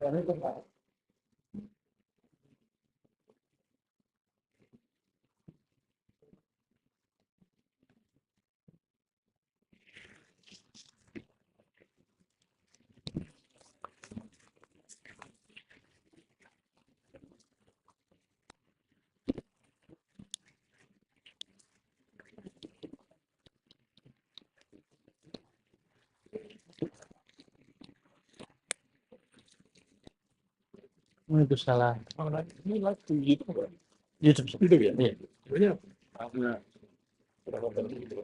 Oh, itu salah. Ini lagu YouTube. YouTube. YouTube ya? Iya. Banyak. Karena berapa kali gitu.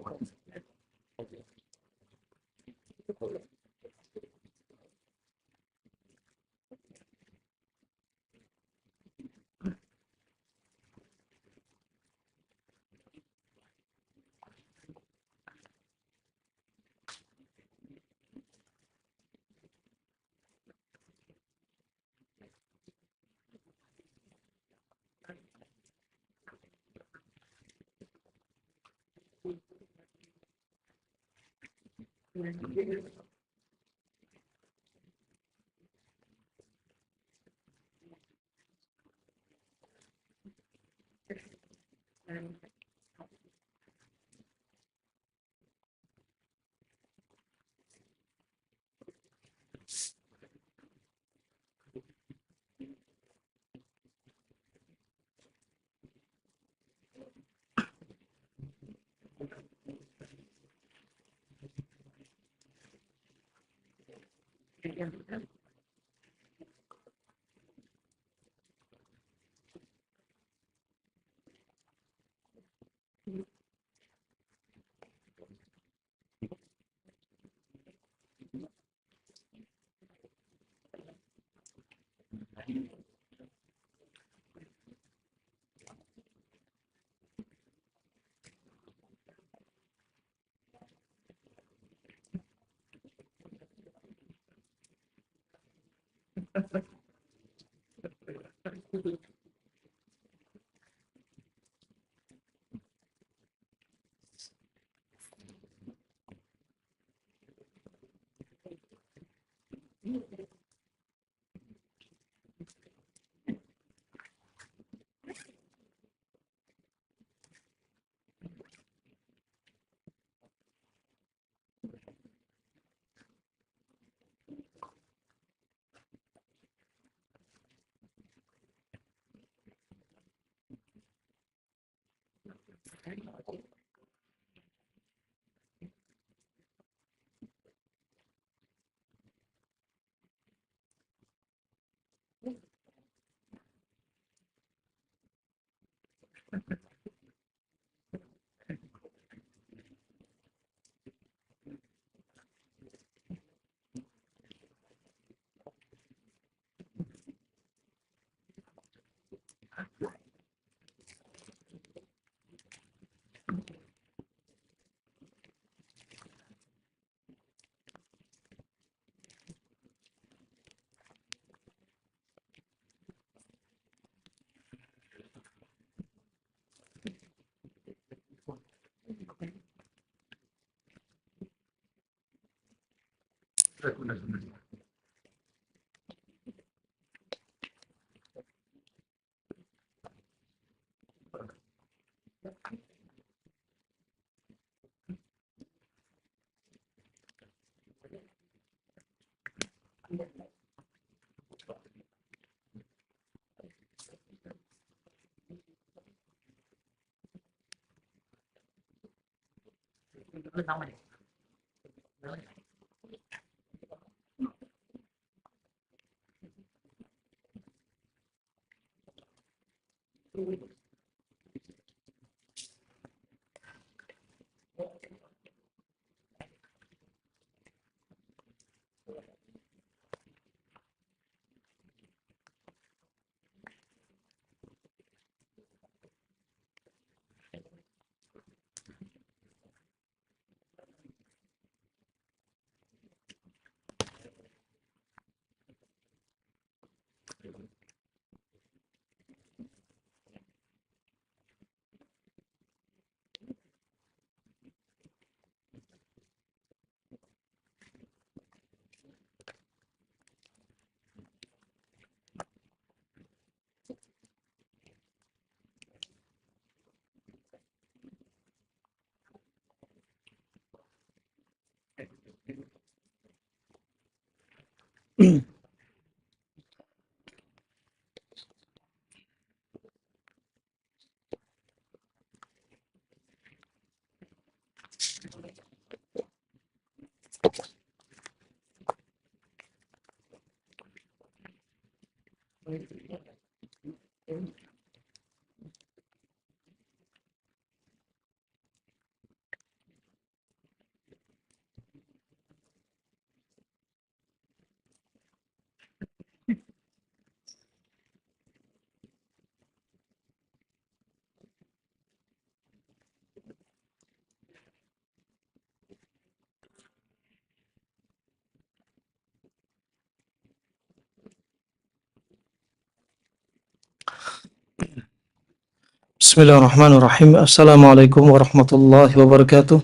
Bismillahirrahmanirrahim. Assalamualaikum warahmatullahi wabarakatuh.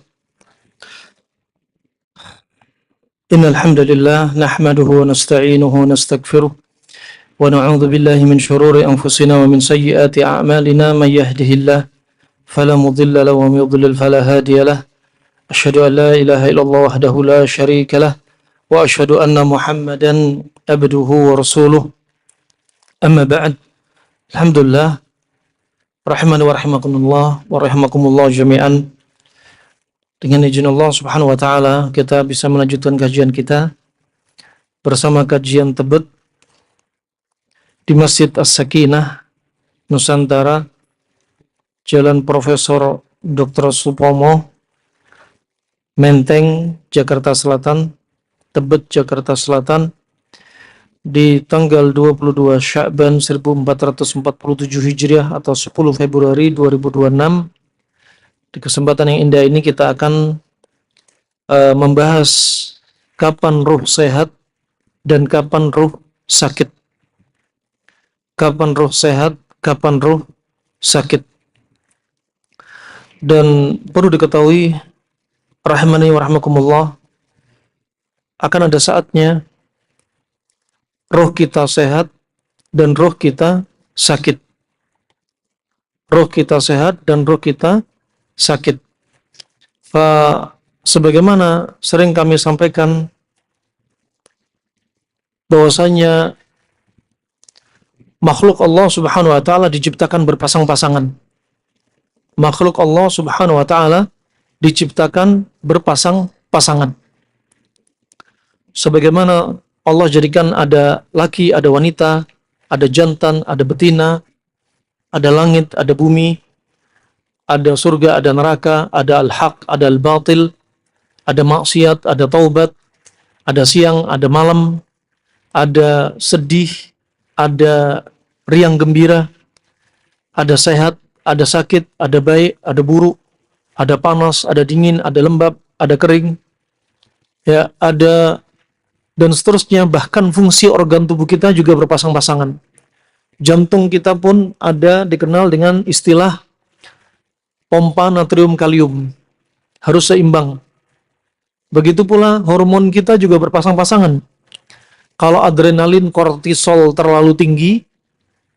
Innal hamdalillah nahmaduhu wa nasta'inuhu wa nastaghfiruh wa na'udzu billahi min shururi anfusina wa min sayyiati a'malina may yahdihillahu fala mudilla lahu wa may yudlil fala hadiya lahu. Asyhadu an la ilaha illallah wahdahu la syarika lah wa asyhadu anna Muhammadan abduhu wa rasuluh. Amma ba'd. Alhamdulillah, rahimani wa rahimakumullah wa rahimakumullah jami'an. Dengan izin Allah Subhanahu wa taala, kita bisa melanjutkan kajian kita bersama kajian Tebet di Masjid As-Sakinah Nusantara, Jalan Profesor Dr. Supomo, Menteng, Jakarta Selatan, Tebet, Jakarta Selatan, di tanggal 22 Sya'ban 1447 Hijriah atau 10 Februari 2026. Di kesempatan yang indah ini kita akan membahas kapan ruh sehat dan kapan ruh sakit. Kapan ruh sehat, kapan ruh sakit. Dan perlu diketahui, rahimani wa rahmakumullah, akan ada saatnya roh kita sehat dan roh kita sakit. Roh kita sehat dan roh kita sakit. Sebagaimana sering kami sampaikan, bahwasanya makhluk Allah Subhanahu wa taala diciptakan berpasang-pasangan. Makhluk Allah Subhanahu wa taala diciptakan berpasang-pasangan. Sebagaimana Allah jadikan ada laki, ada wanita, ada jantan, ada betina, ada langit, ada bumi, ada surga, ada neraka, ada al-haq, ada al-batil, ada maksiat, ada taubat, ada siang, ada malam, ada sedih, ada riang gembira, ada sehat, ada sakit, ada baik, ada buruk, ada panas, ada dingin, ada lembab, ada kering, ya, ada, dan seterusnya. Bahkan fungsi organ tubuh kita juga berpasang-pasangan. Jantung kita pun ada dikenal dengan istilah pompa natrium kalium, harus seimbang. Begitu pula hormon kita juga berpasang-pasangan. Kalau adrenalin, kortisol terlalu tinggi,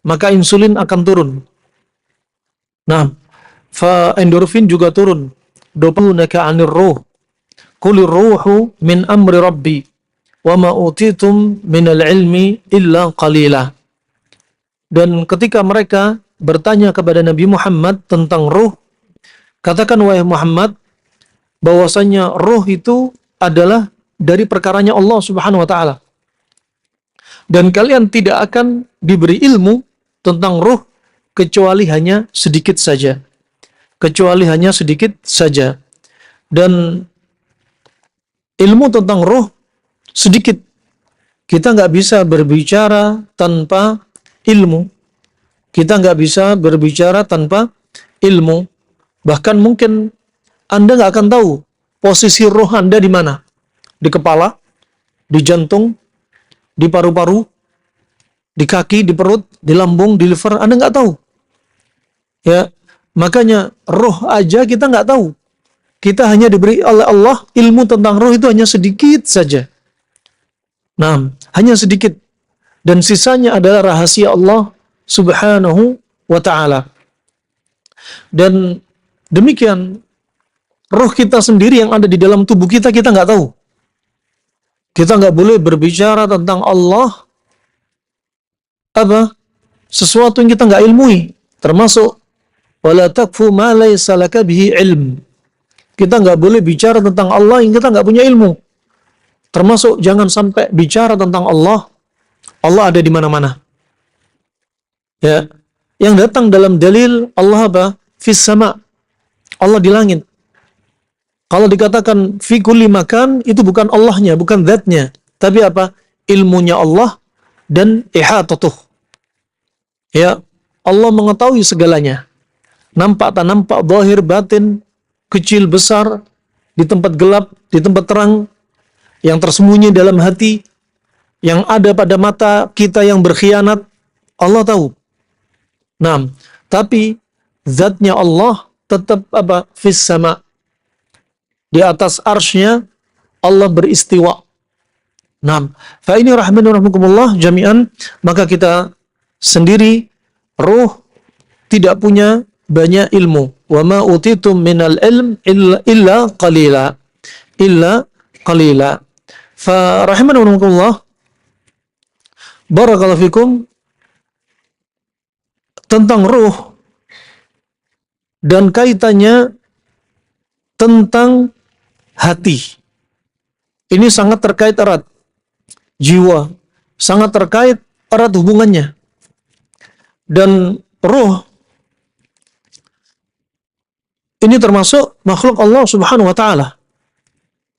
maka insulin akan turun. Nah, endorfin juga turun. Dopamina anir ruh. Qulir ruhu min amri rabbi wa ma utitum minal ilmi illa qalila. Dan ketika mereka bertanya kepada Nabi Muhammad tentang ruh, katakan wahai Muhammad, bahwasanya ruh itu adalah dari perkaranya Allah Subhanahu wa taala. Dan kalian tidak akan diberi ilmu tentang ruh kecuali hanya sedikit saja. Kecuali hanya sedikit saja. Dan ilmu tentang ruh sedikit. Kita nggak bisa berbicara tanpa ilmu. Kita nggak bisa berbicara tanpa ilmu. Bahkan mungkin Anda nggak akan tahu posisi roh Anda di mana. Di kepala, di jantung, di paru-paru, di kaki, di perut, di lambung, di liver. Anda nggak tahu. Ya, makanya roh aja kita nggak tahu. Kita hanya diberi oleh Allah ilmu tentang roh itu hanya sedikit saja. Nah, hanya sedikit. Dan sisanya adalah rahasia Allah Subhanahu wa ta'ala. Dan demikian, roh kita sendiri yang ada di dalam tubuh kita, kita nggak tahu. Kita nggak boleh berbicara tentang Allah sesuatu yang kita nggak ilmui, termasuk wala takfu ma laysa laka bihi ilm. Kita nggak boleh bicara tentang Allah yang kita nggak punya ilmu. Termasuk jangan sampai bicara tentang Allah ada di mana-mana. Ya, yang datang dalam dalil Allah fis sama, Allah di langit. Kalau dikatakan fi kulli makan, itu bukan Allahnya, bukan zatnya, tapi ilmunya Allah dan ihatatuh. Ya, Allah mengetahui segalanya. Nampak tak nampak, zahir batin, kecil besar, di tempat gelap, di tempat terang, yang tersembunyi dalam hati, yang ada pada mata kita yang berkhianat, Allah tahu. Nah, tapi zatnya Allah tetap fis sama. Di atas arsy-Nya Allah beristiwa. Nah, fa ini rahmani rahmukumullah jami'an, maka kita sendiri ruh tidak punya banyak ilmu. Wa ma utitum minal ilm illa qalila. Illa qalila. Fa rahimani rahmukumullah, barakallahu fikum, tentang ruh dan kaitannya tentang hati. Ini sangat terkait erat. Jiwa sangat terkait erat hubungannya. Dan ruh ini termasuk makhluk Allah Subhanahu wa taala.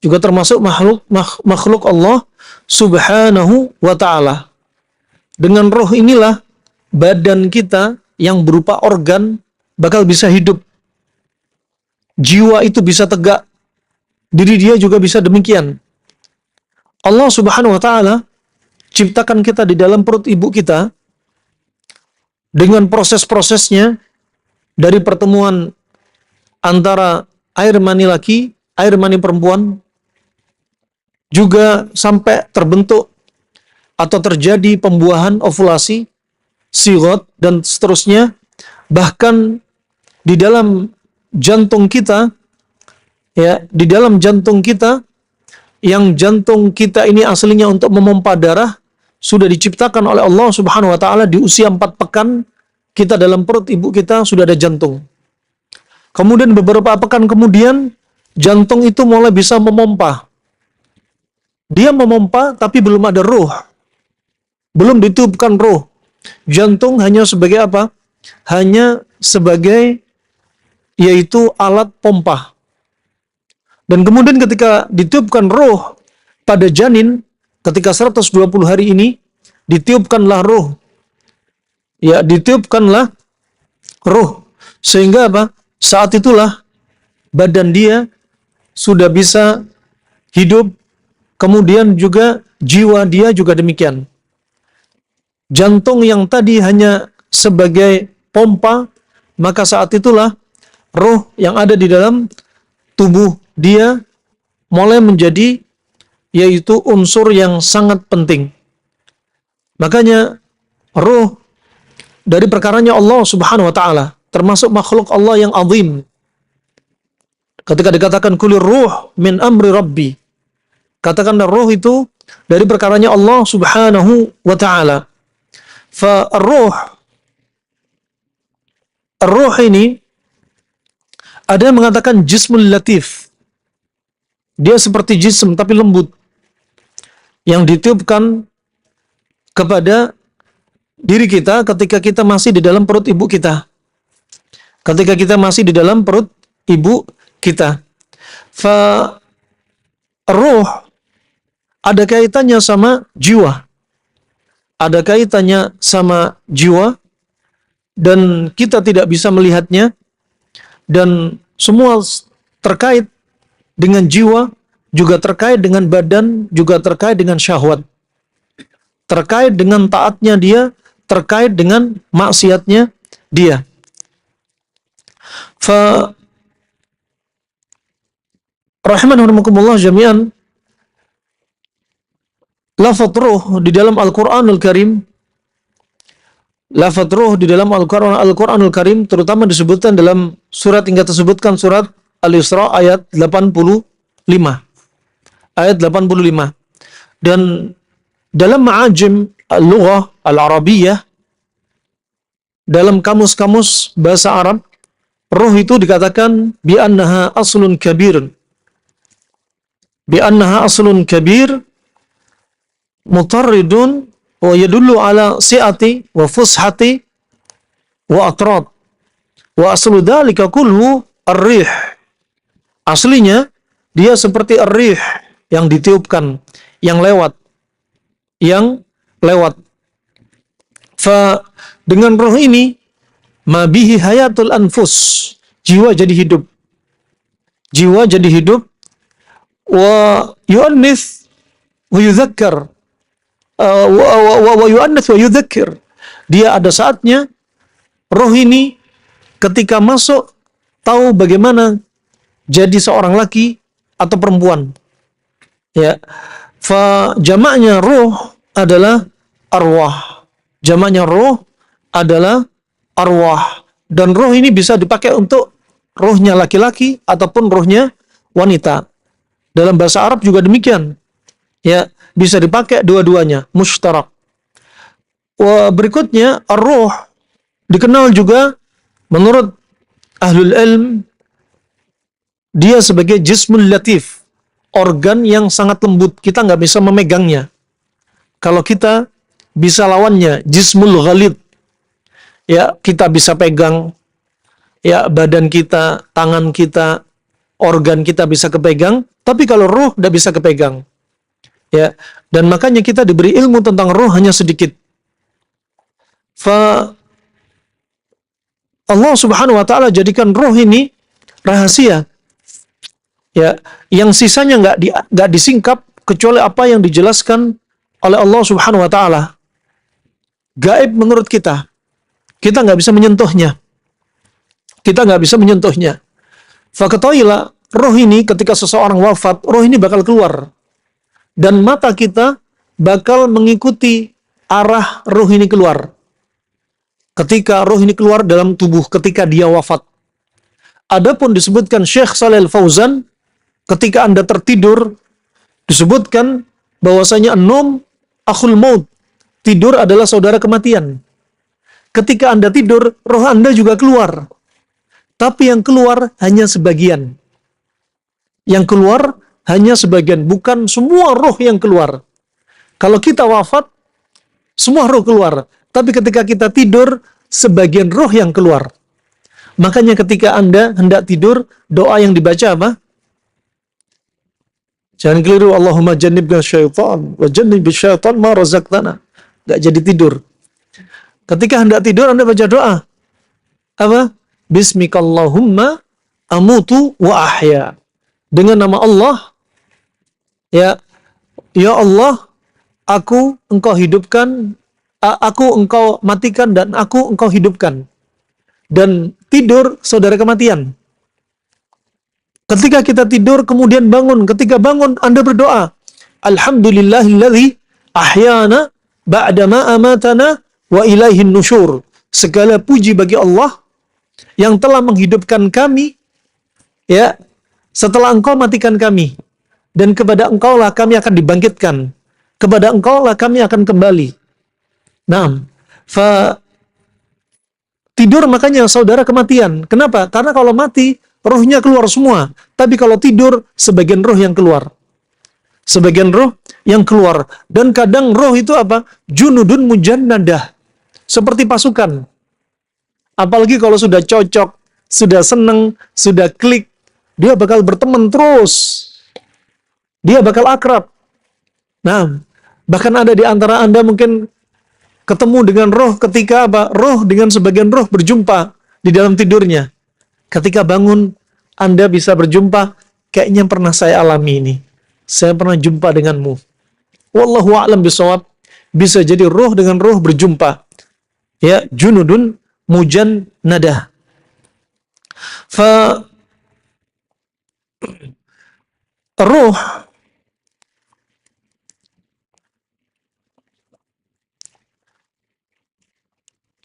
Juga termasuk makhluk Allah Subhanahu wa taala. Dengan roh inilah badan kita yang berupa organ bakal bisa hidup. Jiwa itu bisa tegak. Diri dia juga bisa demikian. Allah Subhanahu wa taala ciptakan kita di dalam perut ibu kita dengan proses-prosesnya, dari pertemuan antara air mani laki, air mani perempuan, juga sampai terbentuk atau terjadi pembuahan, ovulasi, sigot, dan seterusnya. Bahkan di dalam jantung kita, ya, di dalam jantung kita, yang jantung kita ini aslinya untuk memompa darah, sudah diciptakan oleh Allah Subhanahu wa taala di usia 4 pekan kita dalam perut ibu kita sudah ada jantung. Kemudian beberapa pekan kemudian jantung itu mulai bisa memompa. Dia memompa tapi belum ada ruh. Belum ditiupkan ruh. Jantung hanya sebagai hanya sebagai yaitu alat pompa. Dan kemudian ketika ditiupkan ruh pada janin, ketika 120 hari ini, ditiupkanlah ruh. Ya, ditiupkanlah ruh. Sehingga saat itulah badan dia sudah bisa hidup, kemudian juga jiwa dia juga demikian. Jantung yang tadi hanya sebagai pompa, maka saat itulah ruh yang ada di dalam tubuh dia mulai menjadi yaitu unsur yang sangat penting. Makanya ruh dari perkaranya Allah Subhanahu wa taala, termasuk makhluk Allah yang azim. Ketika dikatakan kulir ruh min amri rabbi, katakanlah ruh itu dari perkaranya Allah Subhanahu wa taala. Fa ruh ini ada yang mengatakan jismul latif. Dia seperti jism tapi lembut, yang ditiupkan kepada diri kita ketika kita masih di dalam perut ibu kita. Ketika kita masih di dalam perut ibu kita. Fa ruh ada kaitannya sama jiwa. Ada kaitannya sama jiwa, dan kita tidak bisa melihatnya, dan semua terkait dengan jiwa, juga terkait dengan badan, juga terkait dengan syahwat, terkait dengan taatnya dia, terkait dengan maksiatnya dia. Fa rahimanahumullah jami'an, lafaz ruh di dalam Al-Qur'anul Karim, lafaz ruh di dalam Al-Qur'anul Karim terutama disebutkan dalam surat yang kita sebutkan, surat Al-Isra ayat 85. Ayat 85. Dan dalam ma'ajim al-lughah al-arabiyah, dalam kamus-kamus bahasa Arab, roh itu dikatakan bi'annaha aslun kabir. Bi'annaha aslun kabir mutarridun wa yadullu ala si'ati wa fushati wa atrad. Wa aslu dhalika kulhu ar-rih. Aslinya dia seperti ar-rih yang ditiupkan, yang lewat. Dengan roh ini mabihi hayatul anfus, jiwa jadi hidup. Jiwa jadi hidup wa yu'annis wa yudzakkar wa yu'annis wa yudzakkir. Dia ada saatnya roh ini ketika masuk tahu bagaimana jadi seorang laki atau perempuan. Ya. Jamaknya roh adalah arwah. Jamaknya roh adalah arwah. Dan roh ini bisa dipakai untuk rohnya laki-laki ataupun rohnya wanita. Dalam bahasa Arab juga demikian. Ya, bisa dipakai dua-duanya, mushtarak. Berikutnya, ar-ruh dikenal juga menurut ahlul ilm dia sebagai jismul latif, organ yang sangat lembut, kita nggak bisa memegangnya. Kalau kita bisa lawannya, jismul ghalid, ya kita bisa pegang, ya badan kita, tangan kita, organ kita bisa kepegang, tapi kalau ruh nggak bisa kepegang. Ya, dan makanya kita diberi ilmu tentang ruh hanya sedikit. Allah Subhanahu wa taala jadikan roh ini rahasia. Ya, yang sisanya nggak disingkap kecuali apa yang dijelaskan oleh Allah Subhanahu wa taala. Gaib menurut kita. Kita nggak bisa menyentuhnya. Kita nggak bisa menyentuhnya. Faketahuilah, roh ini ketika seseorang wafat, roh ini bakal keluar. Dan mata kita bakal mengikuti arah roh ini keluar. Ketika roh ini keluar dalam tubuh ketika dia wafat. Adapun disebutkan Syekh Shalih Al-Fauzan, ketika Anda tertidur, disebutkan bahwasanya an-naum akhul maut. Tidur adalah saudara kematian. Ketika Anda tidur, roh Anda juga keluar. Tapi yang keluar hanya sebagian. Yang keluar hanya sebagian, bukan semua roh yang keluar. Kalau kita wafat, semua roh keluar. Tapi ketika kita tidur, sebagian roh yang keluar. Makanya ketika Anda hendak tidur, doa yang dibaca apa? Jangan keliru, Allahumma jannibna syaitan, wa jannib syaitan ma razaqtana. Nggak jadi tidur. Ketika hendak tidur, Anda baca doa. Apa? Bismikallahumma amutu wa ahya. Dengan nama Allah, ya Allah, engkau hidupkan, aku engkau matikan, dan aku engkau hidupkan. Dan tidur saudara kematian. Ketika kita tidur kemudian bangun, ketika bangun Anda berdoa, Alhamdulillahilladzi ahyana ba'dama amatana wa ilaihin nusyur. Segala puji bagi Allah yang telah menghidupkan kami, ya, setelah engkau matikan kami. Dan kepada engkau lah kami akan dibangkitkan. Kepada engkau lah kami akan kembali. Nah, tidur makanya saudara kematian. Kenapa? Karena kalau mati, rohnya keluar semua. Tapi kalau tidur, sebagian roh yang keluar. Sebagian roh yang keluar. Dan kadang roh itu apa? Junudun mujannadah. Seperti pasukan. Apalagi kalau sudah cocok, sudah seneng, sudah klik, dia bakal berteman terus. Dia bakal akrab. Nah, bahkan ada di antara Anda mungkin ketemu dengan roh ketika apa? Roh dengan sebagian roh berjumpa di dalam tidurnya. Ketika bangun, Anda bisa berjumpa, kayaknya pernah saya alami ini. Saya pernah jumpa denganmu. Wallahu a'lam bishawab. Bisa jadi roh dengan roh berjumpa. Ya, junudun mujannadah. Roh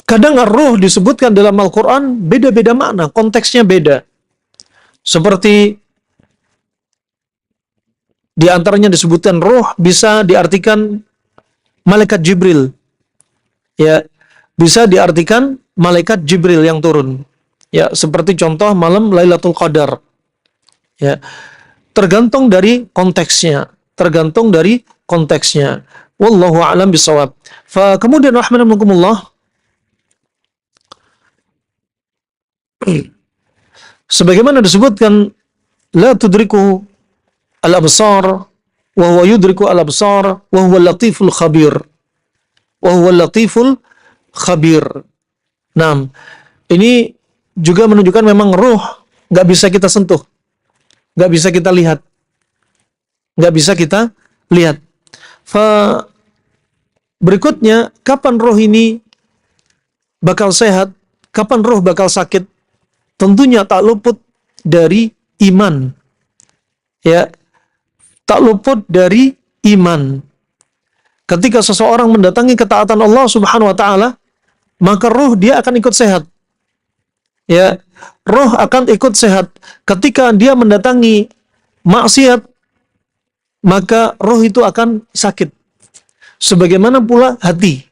kadang roh disebutkan dalam Al-Quran beda-beda makna, konteksnya beda. Seperti Di antaranya disebutkan roh bisa diartikan malaikat Jibril. Ya, bisa diartikan malaikat Jibril yang turun. Ya, seperti contoh malam Lailatul Qadar. Ya, tergantung dari konteksnya, tergantung dari konteksnya. Wallahu a'lam bishawab. Kemudian rahmanakumullah, sebagaimana disebutkan la tudriku al-absar wa huwa yudriku al-absar wa huwa latiful khabir. Wa huwa latiful khabir. Nah, ini juga menunjukkan memang ruh nggak bisa kita sentuh, nggak bisa kita lihat, nggak bisa kita lihat. Berikutnya, kapan roh ini bakal sehat, kapan roh bakal sakit? Tentunya tak luput dari iman. Ya, tak luput dari iman. Ketika seseorang mendatangi ketaatan Allah Subhanahu wa taala, maka roh dia akan ikut sehat. Ya, roh akan ikut sehat. Ketika dia mendatangi maksiat, maka roh itu akan sakit. Sebagaimana pula hati.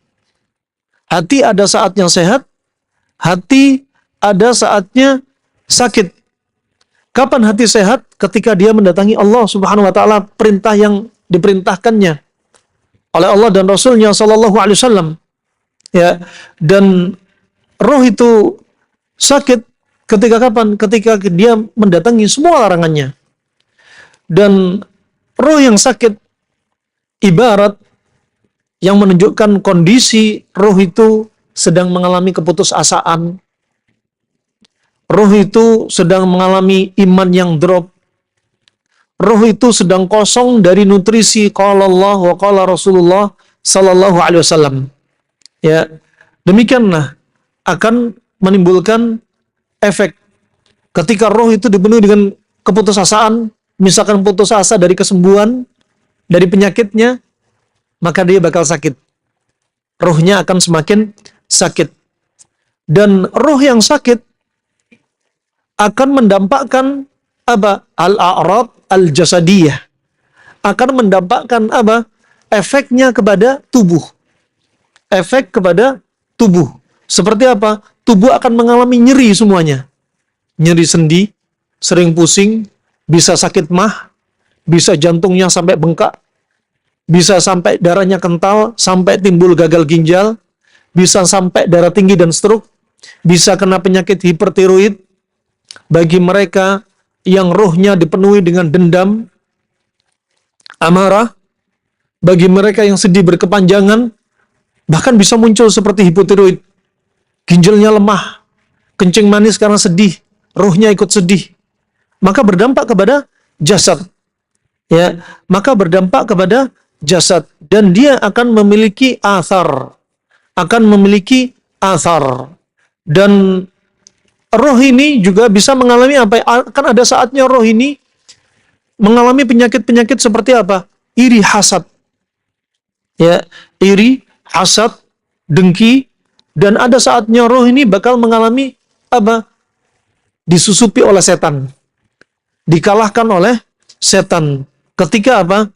Hati ada saatnya sehat, hati ada saatnya sakit. Kapan hati sehat? Ketika dia mendatangi Allah Subhanahu wa taala, perintah yang diperintahkannya oleh Allah dan Rasulnya sallallahu alaihi wasallam. Ya, dan roh itu sakit ketika kapan? Ketika dia mendatangi semua larangannya. Dan roh yang sakit ibarat yang menunjukkan kondisi roh itu sedang mengalami keputusasaan. Roh itu sedang mengalami iman yang drop. Roh itu sedang kosong dari nutrisi qala Allah wa qala Rasulullah sallallahu alaihi wasallam. Ya, demikianlah akan menimbulkan efek ketika roh itu dipenuhi dengan keputusasaan, misalkan putus asa dari kesembuhan dari penyakitnya, maka dia bakal sakit. Rohnya akan semakin sakit. Dan roh yang sakit akan mendampakkan apa? Al-a'rad al-jasadiyah. Akan mendampakkan apa? Efeknya kepada tubuh. Efek kepada tubuh. Seperti apa? Tubuh akan mengalami nyeri semuanya. Nyeri sendi, sering pusing, bisa sakit mah, bisa jantungnya sampai bengkak, bisa sampai darahnya kental, sampai timbul gagal ginjal, bisa sampai darah tinggi dan stroke, bisa kena penyakit hipertiroid. Bagi mereka yang rohnya dipenuhi dengan dendam, amarah, bagi mereka yang sedih berkepanjangan, bahkan bisa muncul seperti hipotiroid. Ginjalnya lemah, kencing manis karena sedih, rohnya ikut sedih. Maka berdampak kepada jasad. Ya, maka berdampak kepada jasad dan dia akan memiliki athar. Akan memiliki athar. Dan roh ini juga bisa mengalami apa? Akan ada saatnya roh ini mengalami penyakit-penyakit seperti apa? Iri, hasad. Ya, iri, hasad, dengki, dan ada saatnya roh ini bakal mengalami apa? Disusupi oleh setan. Dikalahkan oleh setan. Ketika apa?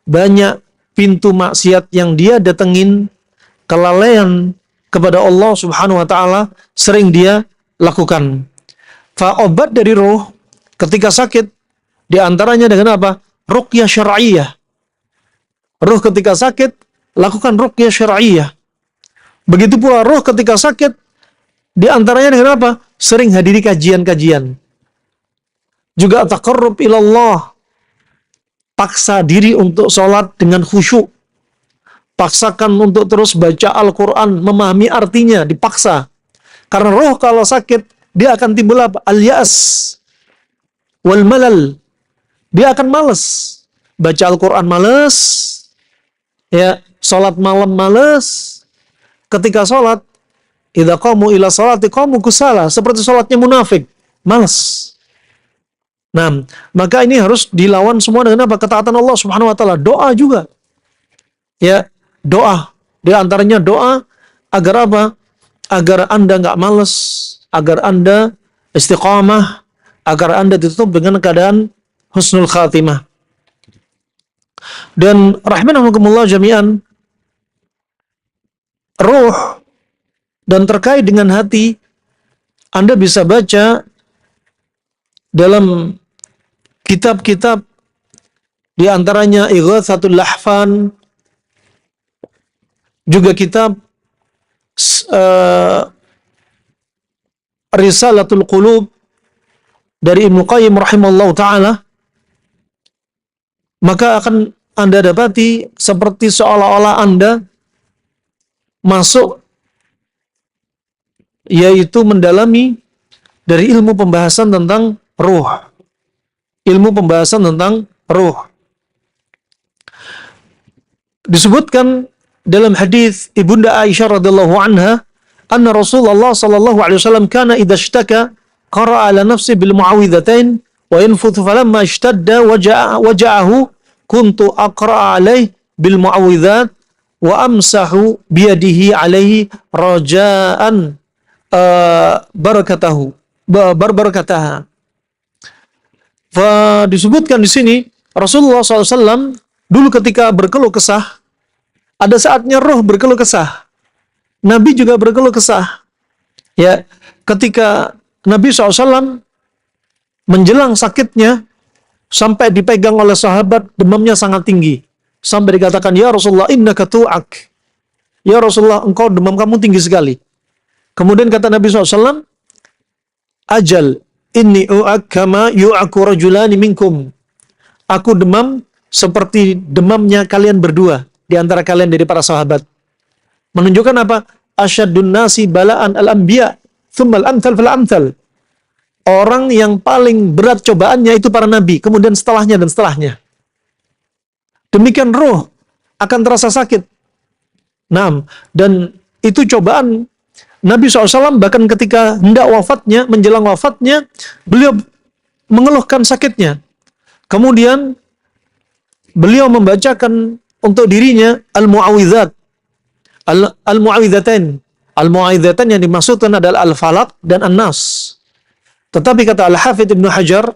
Banyak pintu maksiat yang dia datengin, kelalaian kepada Allah Subhanahu wa taala sering dia lakukan. Obat dari roh ketika sakit di antaranya dengan apa? Ruqyah syar'iyyah. Roh ketika sakit lakukan ruqyah syar'iyyah. Begitu pula roh ketika sakit di antaranya dengan apa? Sering hadiri kajian-kajian. Juga taqarrub ilallah. Paksa diri untuk sholat dengan khusyuk. Paksakan untuk terus baca Al-Quran, memahami artinya, dipaksa. Karena roh kalau sakit, dia akan timbul apa? Al-ya'as. Wal malal. Dia akan malas. Baca Al-Quran malas. Ya, sholat malam malas. Ketika sholat, idza qamu ila sholati qamu kusala. Seperti sholatnya munafik. Malas. Nah, maka ini harus dilawan semua dengan apa? Ketaatan Allah Subhanahu wa taala. Doa juga. Ya, doa. Di antaranya doa agar apa? Agar Anda nggak malas, agar Anda istiqamah, agar Anda ditutup dengan keadaan husnul khatimah. Dan rahimakumullah jami'an, ruh dan terkait dengan hati, Anda bisa baca dalam kitab-kitab, di antaranya Ighatsatul Lahfan, juga kitab uh, Risalatul Qulub dari Ibnu Qayyim rahimallahu taala, maka akan Anda dapati seperti seolah-olah Anda masuk, yaitu mendalami dari ilmu pembahasan tentang ruh. Ilmu pembahasan tentang ruh. Disebutkan dalam hadis Ibunda Aisyah radhiyallahu anha, anna Rasulullah sallallahu alaihi wasallam kana idza ishtaka qara'a ala nafsi bil mu'awwidhatain wa yanfuthu falamma ishtadda waja'ahu kuntu aqra'a alaihi bil mu'awwidhat wa amsahu biyadihi alaihi raja'an barakataha. Disebutkan di sini Rasulullah SAW dulu ketika berkeluh kesah, ada saatnya roh berkeluh kesah. Nabi juga berkeluh kesah. Ya, ketika Nabi SAW menjelang sakitnya, sampai dipegang oleh sahabat, demamnya sangat tinggi. Sampai dikatakan, ya Rasulullah, innaka tu'ak. Ya Rasulullah, engkau demam kamu tinggi sekali. Kemudian kata Nabi SAW, ajal, inni u'ak kama yu'aku rajulani minkum. Aku demam seperti demamnya kalian berdua, di antara kalian dari para sahabat. Menunjukkan apa? Asyaddun nasi bala'an al-anbiya, thummal amthal fal amthal. Orang yang paling berat cobaannya itu para nabi, kemudian setelahnya dan setelahnya. Demikian roh akan terasa sakit. Nah, dan itu cobaan Nabi SAW, bahkan ketika hendak wafatnya, menjelang wafatnya, beliau mengeluhkan sakitnya. Kemudian beliau membacakan untuk dirinya al-mu'awwidhat, al-mu'awwidhatain. Al-mu'awwidhatain yang dimaksudkan adalah al-falaq dan an-nas. Tetapi kata Al-Hafidz Ibnu Hajar,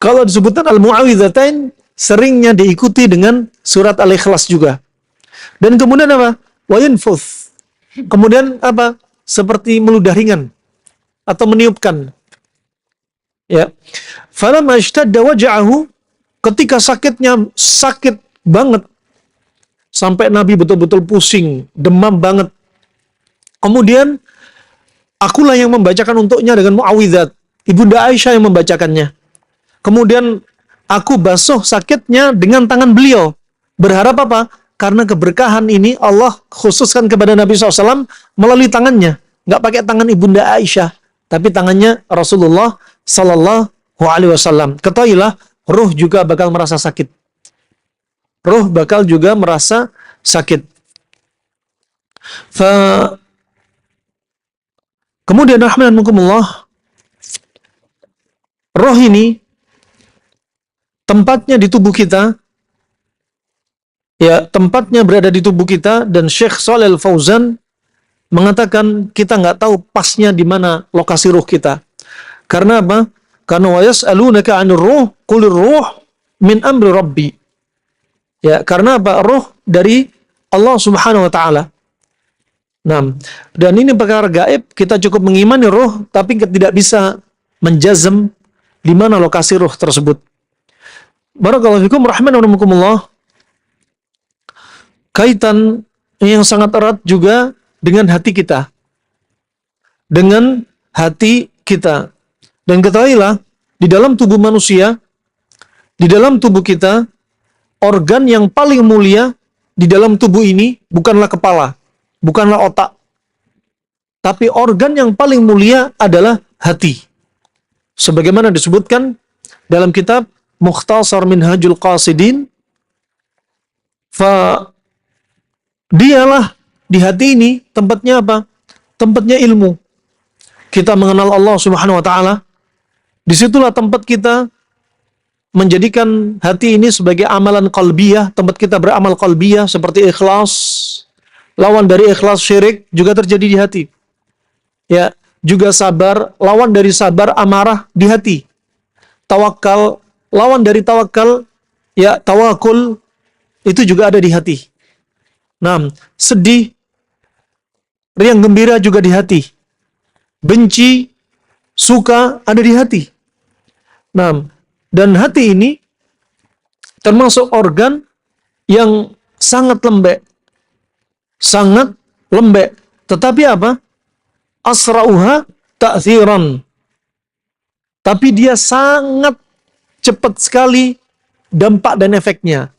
kalau disebutkan al-mu'awwidhatain, seringnya diikuti dengan surat Al-Ikhlas juga. Dan kemudian apa? Wa yanfuth. Kemudian apa? Seperti meludah ringan atau meniupkan. Ya. Falamma ishtadda waja'ahu, ketika sakitnya sakit banget sampai Nabi betul-betul pusing, demam banget. Kemudian akulah yang membacakan untuknya dengan mu'awwidzat. Ibunda Aisyah yang membacakannya. Kemudian aku basuh sakitnya dengan tangan beliau. Berharap apa? Karena keberkahan ini Allah khususkan kepada Nabi SAW melalui tangannya. Nggak pakai tangan Ibunda Aisyah, tapi tangannya Rasulullah Sallallahu Alaihi Wasallam. Ketahuilah, ruh juga bakal merasa sakit. Ruh bakal juga merasa sakit. Kemudian rahmanakumullah, roh ini tempatnya di tubuh kita. Ya, tempatnya berada di tubuh kita, dan Syekh Shalih Al-Fauzan mengatakan kita nggak tahu pasnya di mana lokasi ruh kita. Karena apa? Karena wa yas'alunaka 'anir ruh, qulir ruh min amri rabbi. Ya, karena apa? Ruh dari Allah Subhanahu wa taala. Nah, dan ini perkara gaib, kita cukup mengimani ruh tapi tidak bisa menjazm di mana lokasi ruh tersebut. Barakallahu fikum rahimakumullah. Kaitan yang sangat erat juga dengan hati kita. Dengan hati kita. Dan ketahuilah, di dalam tubuh manusia, di dalam tubuh kita, organ yang paling mulia di dalam tubuh ini bukanlah kepala, bukanlah otak. Tapi organ yang paling mulia adalah hati. Sebagaimana disebutkan dalam kitab Mukhtasar Minhajul Qasidin, dialah di hati ini tempatnya apa? Tempatnya ilmu. Kita mengenal Allah Subhanahu wa taala. Disitulah tempat kita menjadikan hati ini sebagai amalan qalbiyah, tempat kita beramal qalbiyah seperti ikhlas. Lawan dari ikhlas syirik juga terjadi di hati. Ya, juga sabar, lawan dari sabar amarah di hati. Tawakal, lawan dari tawakal Ya, tawakul itu juga ada di hati. Nah, sedih, riang gembira juga di hati. Benci, suka ada di hati. Nah, dan hati ini termasuk organ yang sangat lembek. Sangat lembek. Tetapi apa? Asra'uha ta'thiran. Tapi dia sangat cepat sekali dampak dan efeknya.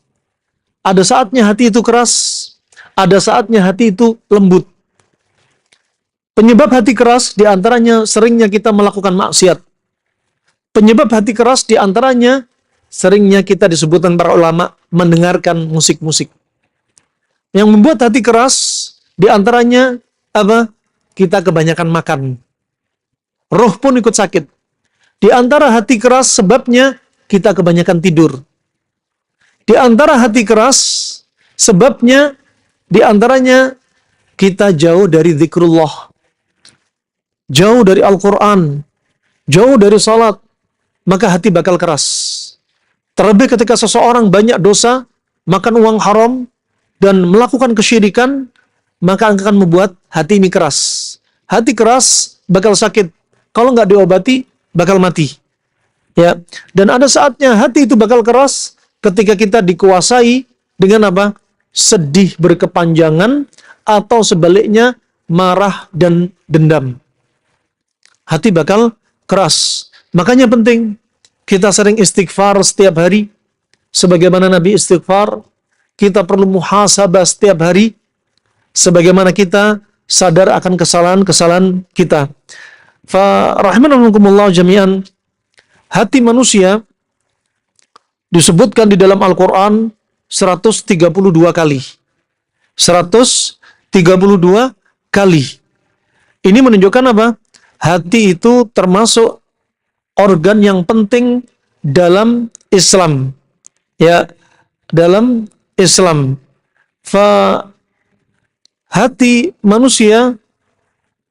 Ada saatnya hati itu keras, ada saatnya hati itu lembut. Penyebab hati keras diantaranya seringnya kita melakukan maksiat. Penyebab hati keras diantaranya seringnya kita disebutkan para ulama mendengarkan musik-musik. Yang membuat hati keras diantaranya apa? Kita kebanyakan makan. Roh pun ikut sakit. Di antara hati keras sebabnya kita kebanyakan tidur. Di antara hati keras sebabnya di antaranya kita jauh dari zikrullah. Jauh dari Al-Quran. Jauh dari salat. Maka hati bakal keras. Terlebih ketika seseorang banyak dosa, makan uang haram, dan melakukan kesyirikan, maka akan membuat hati ini keras. Hati keras bakal sakit. Kalau nggak diobati, bakal mati. Ya. Dan ada saatnya hati itu bakal keras ketika kita dikuasai dengan apa? Sedih berkepanjangan atau sebaliknya marah dan dendam. Hati bakal keras. Makanya penting kita sering istighfar setiap hari. Sebagaimana Nabi istighfar, kita perlu muhasabah setiap hari. Sebagaimana kita sadar akan kesalahan-kesalahan kita. Fa rahimanallahu jami'an, hati manusia disebutkan di dalam Al-Quran 132 kali. 132 kali. Ini menunjukkan apa? Hati itu termasuk organ yang penting dalam Islam. Ya, dalam Islam. Hati manusia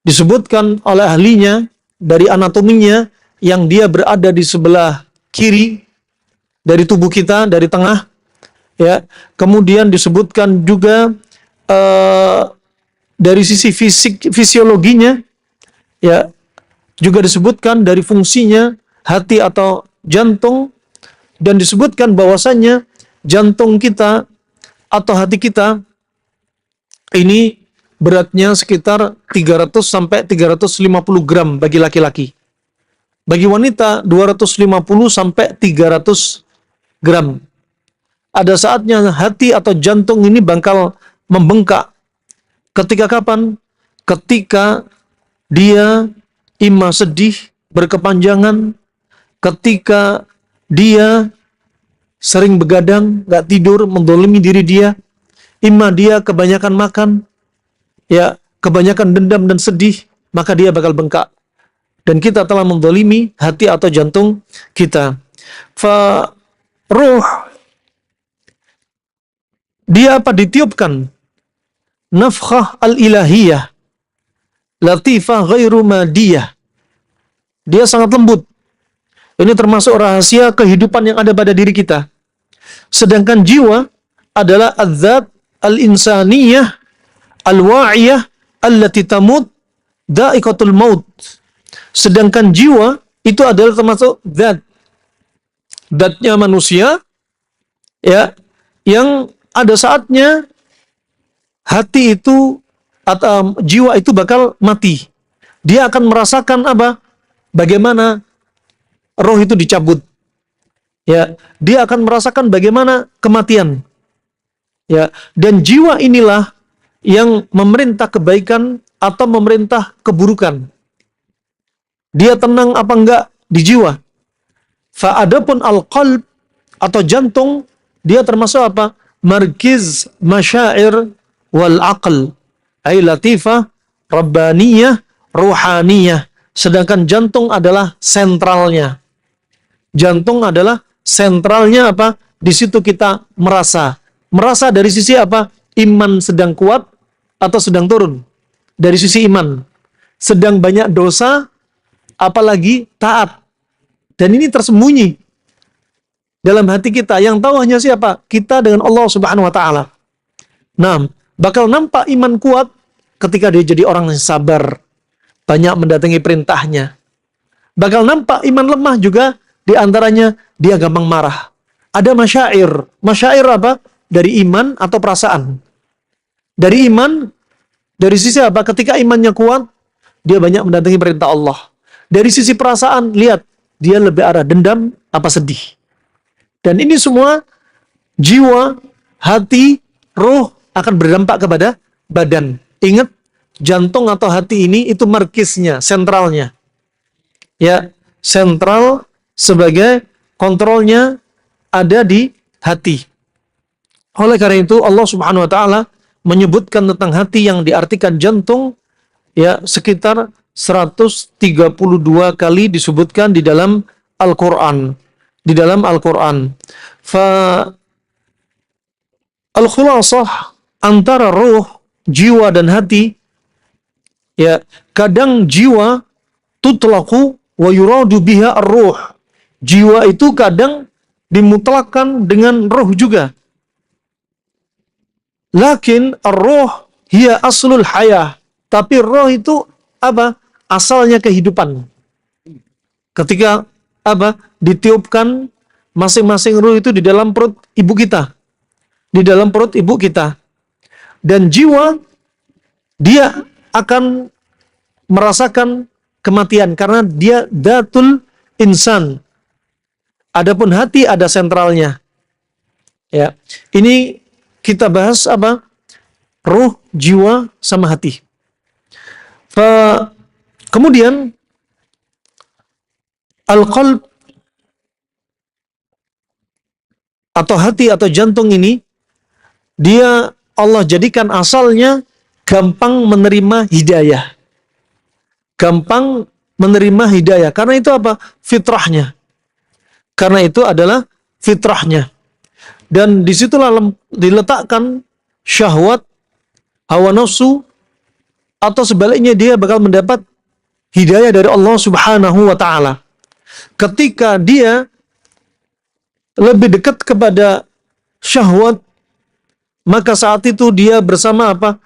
disebutkan oleh ahlinya dari anatominya yang dia berada di sebelah kiri dari tubuh kita, dari tengah. Ya, kemudian disebutkan juga dari sisi fisiologinya, ya, juga disebutkan dari fungsinya hati atau jantung, dan disebutkan bahwasannya jantung kita atau hati kita ini beratnya sekitar 300 sampai 350 gram bagi laki-laki. Bagi wanita 250 sampai 300 gram. Ada saatnya hati atau jantung ini bakal membengkak. Ketika kapan? Ketika dia imma sedih berkepanjangan, ketika dia sering begadang, gak tidur, mendolimi diri dia, imma dia kebanyakan makan, ya, kebanyakan dendam dan sedih, maka dia bakal bengkak. Dan kita telah mendolimi hati atau jantung kita. Ruh, dia apa? Ditiupkan nafkhah al-ilahiyah, latifah ghairu madiyah. Dia sangat lembut. Ini termasuk rahasia kehidupan yang ada pada diri kita. Sedangkan jiwa adalah adzat al-insaniyah al-wa'iyah allati tamut dha'iqatul maut. Sedangkan jiwa itu adalah termasuk zatnya manusia, ya, yang ada saatnya hati itu atau jiwa itu bakal mati. Dia akan merasakan apa? Bagaimana roh itu dicabut. Ya, dia akan merasakan bagaimana kematian. Ya, dan jiwa inilah yang memerintah kebaikan atau memerintah keburukan. Dia tenang apa enggak di jiwa. Fa adapun al-qalb atau jantung, dia termasuk apa? Markiz masyair wal aql. Ay latifah, rabbaniyah, ruhaniyah. Sedangkan jantung adalah sentralnya. Jantung adalah sentralnya apa? Di situ kita merasa. Merasa dari sisi apa? Iman sedang kuat atau sedang turun. Dari sisi iman. Sedang banyak dosa, apalagi taat. Dan ini tersembunyi. dalam hati kita. Yang tahu hanya siapa? Kita dengan Allah Subhanahu wa taala. Nah, bakal nampak iman kuat ketika dia jadi orang yang sabar, banyak mendatangi perintahnya. Bakal nampak iman lemah juga, di antaranya dia gampang marah. Ada masyair. Masyair apa? Dari iman atau perasaan. Dari iman, dari sisi apa? Ketika imannya kuat, dia banyak mendatangi perintah Allah. Dari sisi perasaan, lihat, dia lebih arah dendam apa sedih. Dan ini semua jiwa, hati, roh akan berdampak kepada badan. Ingat, jantung atau hati ini itu markisnya, sentralnya. Ya, sentral sebagai kontrolnya ada di hati. Oleh karena itu Allah Subhanahu wa taala menyebutkan tentang hati yang diartikan jantung ya sekitar 132 kali disebutkan di dalam Al-Qur'an. Di dalam Al-Qur'an. Al-khulasah antara ruh, jiwa dan hati ya, kadang jiwa tutlaqu wa yuradu biha ar-ruh. Jiwa itu kadang dimutlakkan dengan ruh juga. Lakin ar-ruh hiya aslul hayah. Tapi roh itu apa? Asalnya kehidupan. Ketika apa? Ditiupkan masing-masing ruh itu di dalam perut ibu kita. Di dalam perut ibu kita. Dan jiwa dia akan merasakan kematian karena dia datul insan. Adapun hati ada sentralnya. Ya. Ini kita bahas apa? Ruh, jiwa sama hati. Kemudian al-qalb atau hati atau jantung ini dia Allah jadikan asalnya gampang menerima hidayah. Gampang menerima hidayah. Karena itu apa? Fitrahnya. Karena itu adalah fitrahnya. Dan disitulah diletakkan syahwat, hawa nafsu, atau sebaliknya dia bakal mendapat hidayah dari Allah Subhanahu wa ta'ala. Ketika dia lebih dekat kepada syahwat, maka saat itu dia bersama apa?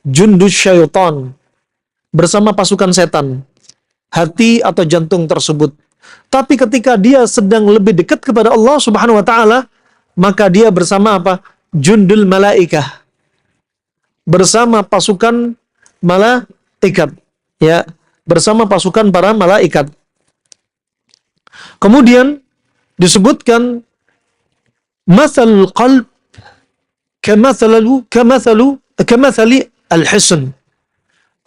Jundus syaitan. Bersama pasukan setan. Hati atau jantung tersebut. Tapi ketika dia sedang lebih dekat kepada Allah Subhanahu wa ta'ala, maka dia bersama apa? Jundul malaikah. Bersama pasukan malaikat. Ya, bersama pasukan para malaikat. Kemudian disebutkan mathalul qalb kamathali al-hisn.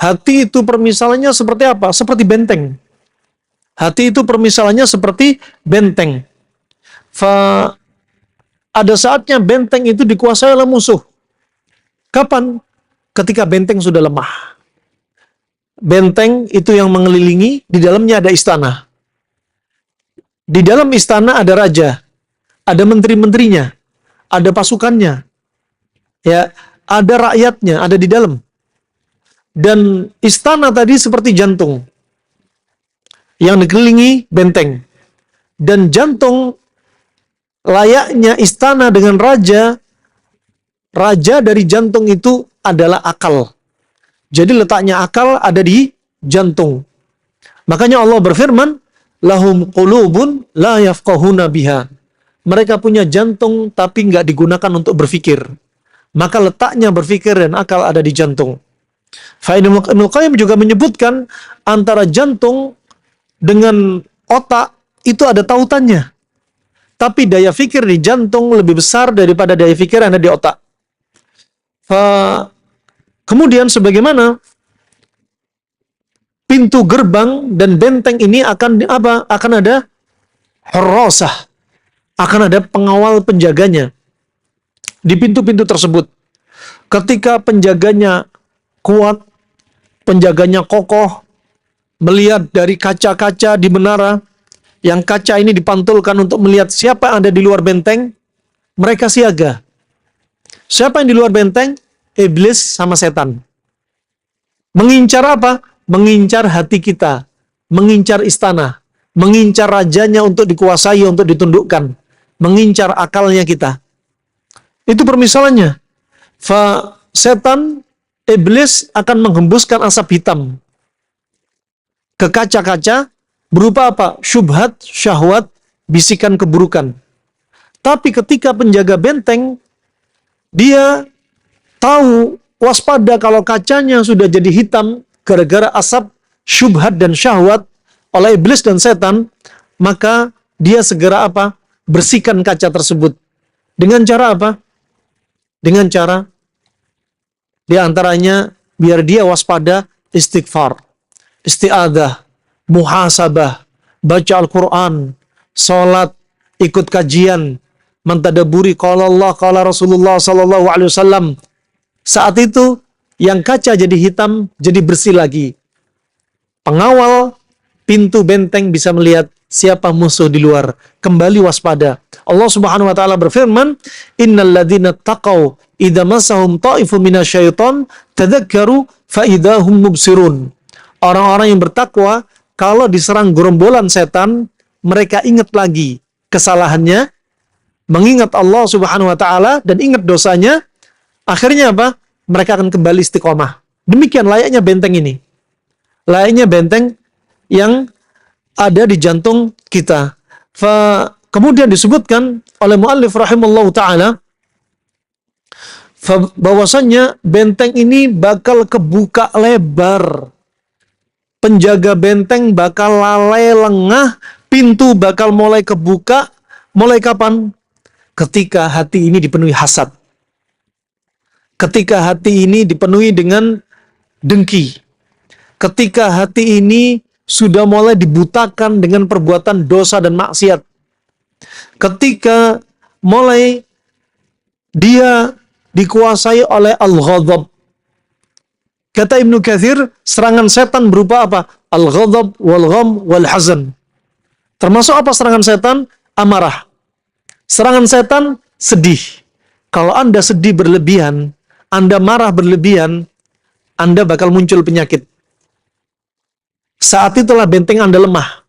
Hati itu permisalannya seperti apa? Seperti benteng. Hati itu permisalannya seperti benteng. Ada saatnya benteng itu dikuasai oleh musuh. Kapan? Ketika benteng sudah lemah. Benteng itu yang mengelilingi, di dalamnya ada istana. Di dalam istana ada raja, ada menteri-menterinya, ada pasukannya, ya, ada rakyatnya, ada di dalam. Dan istana tadi seperti jantung yang dikelilingi benteng. Dan jantung layaknya istana dengan raja, raja dari jantung itu adalah akal. Jadi letaknya akal ada di jantung. Makanya Allah berfirman, lahum qulubun la yafqahuna biha. Mereka punya jantung tapi nggak digunakan untuk berpikir. Maka letaknya berpikir dan akal ada di jantung. Ibnu Qayyim juga menyebutkan antara jantung dengan otak itu ada tautannya. Tapi daya fikir di jantung lebih besar daripada daya fikir yang ada di otak. Kemudian sebagaimana pintu gerbang dan benteng ini akan apa? Akan ada harrasah. Akan ada pengawal penjaganya di pintu-pintu tersebut. Ketika penjaganya kuat, penjaganya kokoh, melihat dari kaca-kaca di menara, yang kaca ini dipantulkan untuk melihat siapa yang ada di luar benteng, mereka siaga. Siapa yang di luar benteng? Iblis sama setan. Mengincar apa? Mengincar hati kita, mengincar istana, mengincar rajanya untuk dikuasai, untuk ditundukkan. mengincar akalnya kita. Itu permisalannya. Setan, iblis akan menghembuskan asap hitam ke kaca-kaca berupa apa? Syubhat, syahwat, bisikan keburukan. Tapi ketika penjaga benteng, dia tahu, waspada kalau kacanya sudah jadi hitam gara-gara asap, syubhat dan syahwat oleh iblis dan setan, maka dia segera apa? Bersihkan kaca tersebut. Dengan cara apa? Dengan cara diantaranya biar dia waspada, istighfar, isti'adah, muhasabah, baca Al-Quran, sholat, ikut kajian, mentadaburi qala Allah, qala Rasulullah sallallahu alaihi wasallam. Saat itu yang kaca jadi hitam, jadi bersih lagi. Pengawal pintu benteng bisa melihat siapa musuh di luar. Kembali waspada. Allah Subhanahu wa taala berfirman, "Innal ladzina taqau idza massahum ta'ifun minasyaiton tadzakkaru fa idahum mubsirun." Orang-orang yang bertakwa kalau diserang gerombolan setan, mereka ingat lagi kesalahannya, mengingat Allah Subhanahu wa taala dan ingat dosanya, akhirnya apa? Mereka akan kembali istiqomah. Demikian layaknya benteng ini. Layaknya benteng yang ada di jantung kita. Kemudian disebutkan oleh muallif rahimallahu taala bahwasannya benteng ini bakal kebuka lebar. Penjaga benteng bakal lalai lengah, pintu bakal mulai kebuka. Mulai kapan? Ketika hati ini dipenuhi hasad. Ketika hati ini dipenuhi dengan dengki. Ketika hati ini sudah mulai dibutakan dengan perbuatan dosa dan maksiat. Ketika mulai dia dikuasai oleh al-ghadab. Kata Ibnu Katsir, serangan setan berupa apa? Al-ghadab, wal-gham, wal-hazan. Termasuk apa serangan setan? Amarah. Serangan setan, sedih. Kalau Anda sedih berlebihan, Anda marah berlebihan, Anda bakal muncul penyakit. Saat itulah benteng Anda lemah.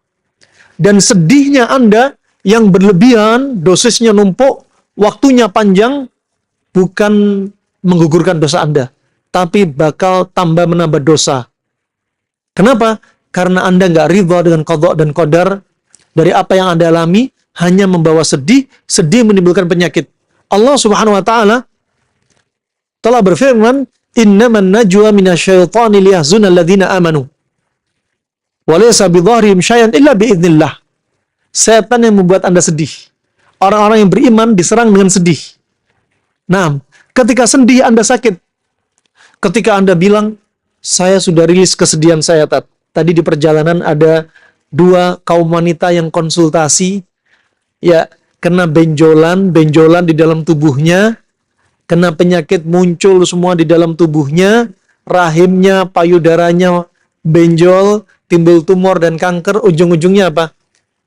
Dan sedihnya Anda yang berlebihan, dosisnya numpuk, waktunya panjang, bukan menggugurkan dosa Anda, tapi bakal tambah menambah dosa. Kenapa? Karena Anda nggak ridha dengan qadha dan qadar dari apa yang Anda alami, hanya membawa sedih, sedih menimbulkan penyakit. Allah Subhanahu wa taala telah berfirman, "Innaman najwa minasyaitani liyahzuna alladzina amanu. Wa laysa bidhahrihim syai'an illa biidznillah." Setan yang membuat Anda sedih. Orang-orang yang beriman diserang dengan sedih. Nah, ketika sedih Anda sakit. Ketika Anda bilang, "Saya sudah rilis kesedihan saya, Tat." Tadi di perjalanan ada 2 kaum wanita yang konsultasi, ya, kena benjolan di dalam tubuhnya, kena penyakit muncul semua di dalam tubuhnya, rahimnya, payudaranya benjol, timbul tumor dan kanker, ujung-ujungnya apa?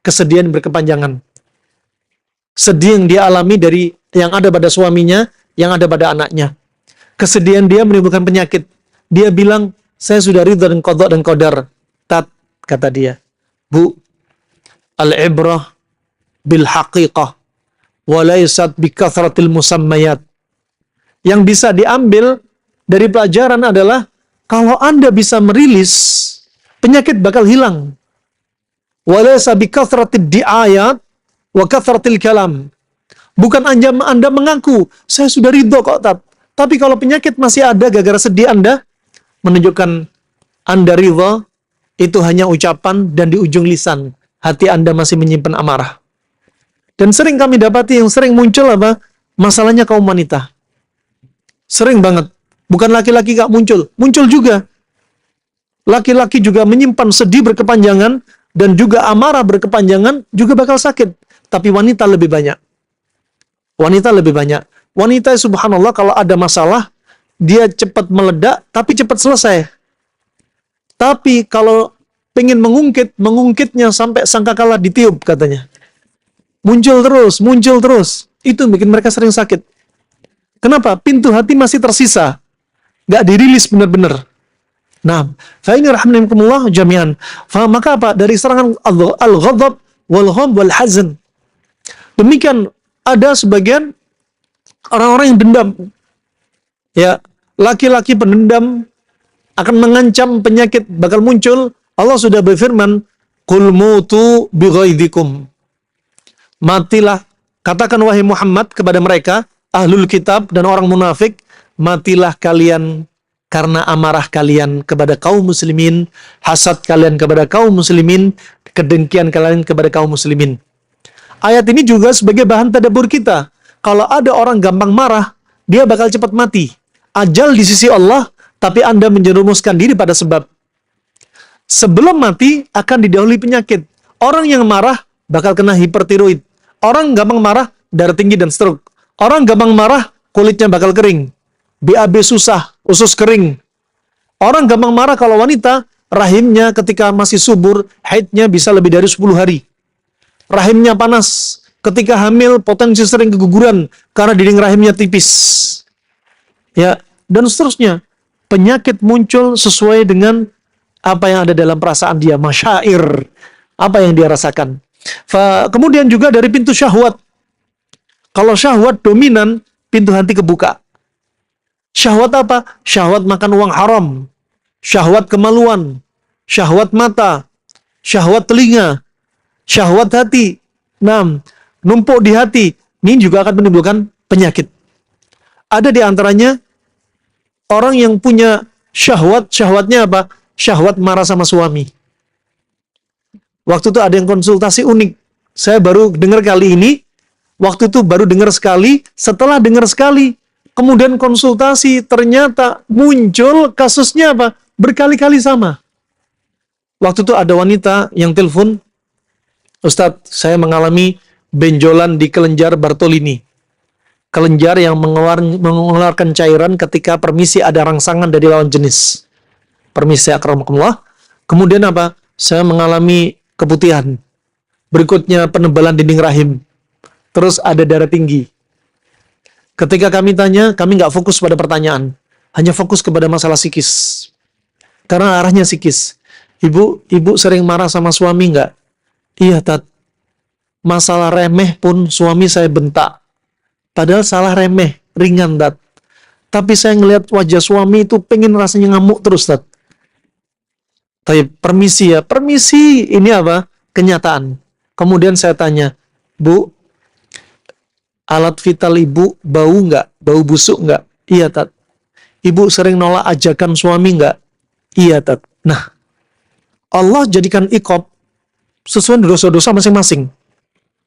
Kesedihan berkepanjangan. Sedih yang dia alami dari yang ada pada suaminya, yang ada pada anaknya. Kesedihan dia menimbulkan penyakit. Dia bilang, "Saya sudah ridha dengan qadha dan qadar." Tat, kata dia, "Bu, al-ibrah bil haqiqah wa laysat bi kathratil musammayat." Yang bisa diambil dari pelajaran adalah kalau Anda bisa merilis, penyakit bakal hilang. Wa laysa bi kathratid di'ayat wa kathratil kalam. Bukan Anda mengaku, "Saya sudah ridho kok, Tat." Tapi kalau penyakit masih ada gara-gara sedih Anda, menunjukkan Anda ridho, itu hanya ucapan dan di ujung lisan. Hati Anda masih menyimpan amarah. Dan sering kami dapati yang sering muncul apa? Masalahnya kaum wanita. Sering banget. Bukan laki-laki gak muncul. Muncul juga. Laki-laki juga menyimpan sedih berkepanjangan dan juga amarah berkepanjangan juga bakal sakit. Tapi wanita lebih banyak. Wanita lebih banyak. Wanita subhanallah kalau ada masalah, dia cepat meledak tapi cepat selesai. Tapi kalau pengen mengungkitnya sampai sangkakala ditiup katanya. Muncul terus. Itu bikin mereka sering sakit. Kenapa? Pintu hati masih tersisa. Nggak dirilis benar-benar. Nah, fa ini rahimahumullah jami'an. Maka apa? Dari serangan al-ghadab wal-gham wal-hazan. Demikian ada sebagian orang-orang yang dendam. Ya, laki-laki pendendam akan mengancam penyakit bakal muncul. Allah sudah berfirman, "Qul mutu bighaidzikum." Matilah, katakan wahai Muhammad kepada mereka, ahlul kitab dan orang munafik, matilah kalian karena amarah kalian kepada kaum muslimin, hasad kalian kepada kaum muslimin, kedengkian kalian kepada kaum muslimin. Ayat ini juga sebagai bahan tadabbur kita. Kalau ada orang gampang marah, dia bakal cepat mati. Ajal di sisi Allah, tapi Anda menjerumuskan diri pada sebab. Sebelum mati akan didahului penyakit. Orang yang marah bakal kena hipertiroid. Orang gampang marah, darah tinggi dan stroke. Orang gampang marah, kulitnya bakal kering. BAB susah, usus kering. Orang gampang marah kalau wanita, rahimnya ketika masih subur, haidnya bisa lebih dari 10 hari. Rahimnya panas. Ketika hamil, potensi sering keguguran karena dinding rahimnya tipis. Ya, dan seterusnya. Penyakit muncul sesuai dengan apa yang ada dalam perasaan dia, masyair, apa yang dia rasakan. Kemudian juga dari pintu syahwat. Kalau syahwat dominan, pintu hati kebuka. Syahwat apa? Syahwat makan uang haram, syahwat kemaluan, syahwat mata, syahwat telinga, syahwat hati. Numpuk di hati. Ini juga akan menimbulkan penyakit. Ada di antaranya orang yang punya syahwat, syahwatnya apa? Syahwat marah sama suami. Waktu itu ada yang konsultasi unik. Saya baru dengar kali ini. Waktu itu baru dengar sekali. Setelah dengar sekali, kemudian konsultasi, ternyata muncul kasusnya apa? Berkali-kali sama. Waktu itu ada wanita yang telepon, Ustadz, saya mengalami benjolan di kelenjar Bartolini. Kelenjar yang mengeluarkan cairan ketika permisi ada rangsangan dari lawan jenis. Permisi akramakumullah. Kemudian apa? Saya mengalami keputihan. Berikutnya penebalan dinding rahim. Terus ada darah tinggi. Ketika kami tanya, kami nggak fokus pada pertanyaan. Hanya fokus kepada masalah psikis. Karena arahnya psikis. Ibu sering marah sama suami nggak? Iya, Tat. Masalah remeh pun suami saya bentak. Padahal salah remeh, ringan, Tat. Tapi saya ngelihat wajah suami itu pengen rasanya ngamuk terus, Tat. Tapi permisi ya, permisi. Ini apa? Kenyataan. Kemudian saya tanya, Bu, alat vital ibu bau nggak? Bau busuk nggak? Iya, Tat. Ibu sering nolak ajakan suami nggak? Iya, Tat. Nah, Allah jadikan iqab sesuai dosa-dosa masing-masing.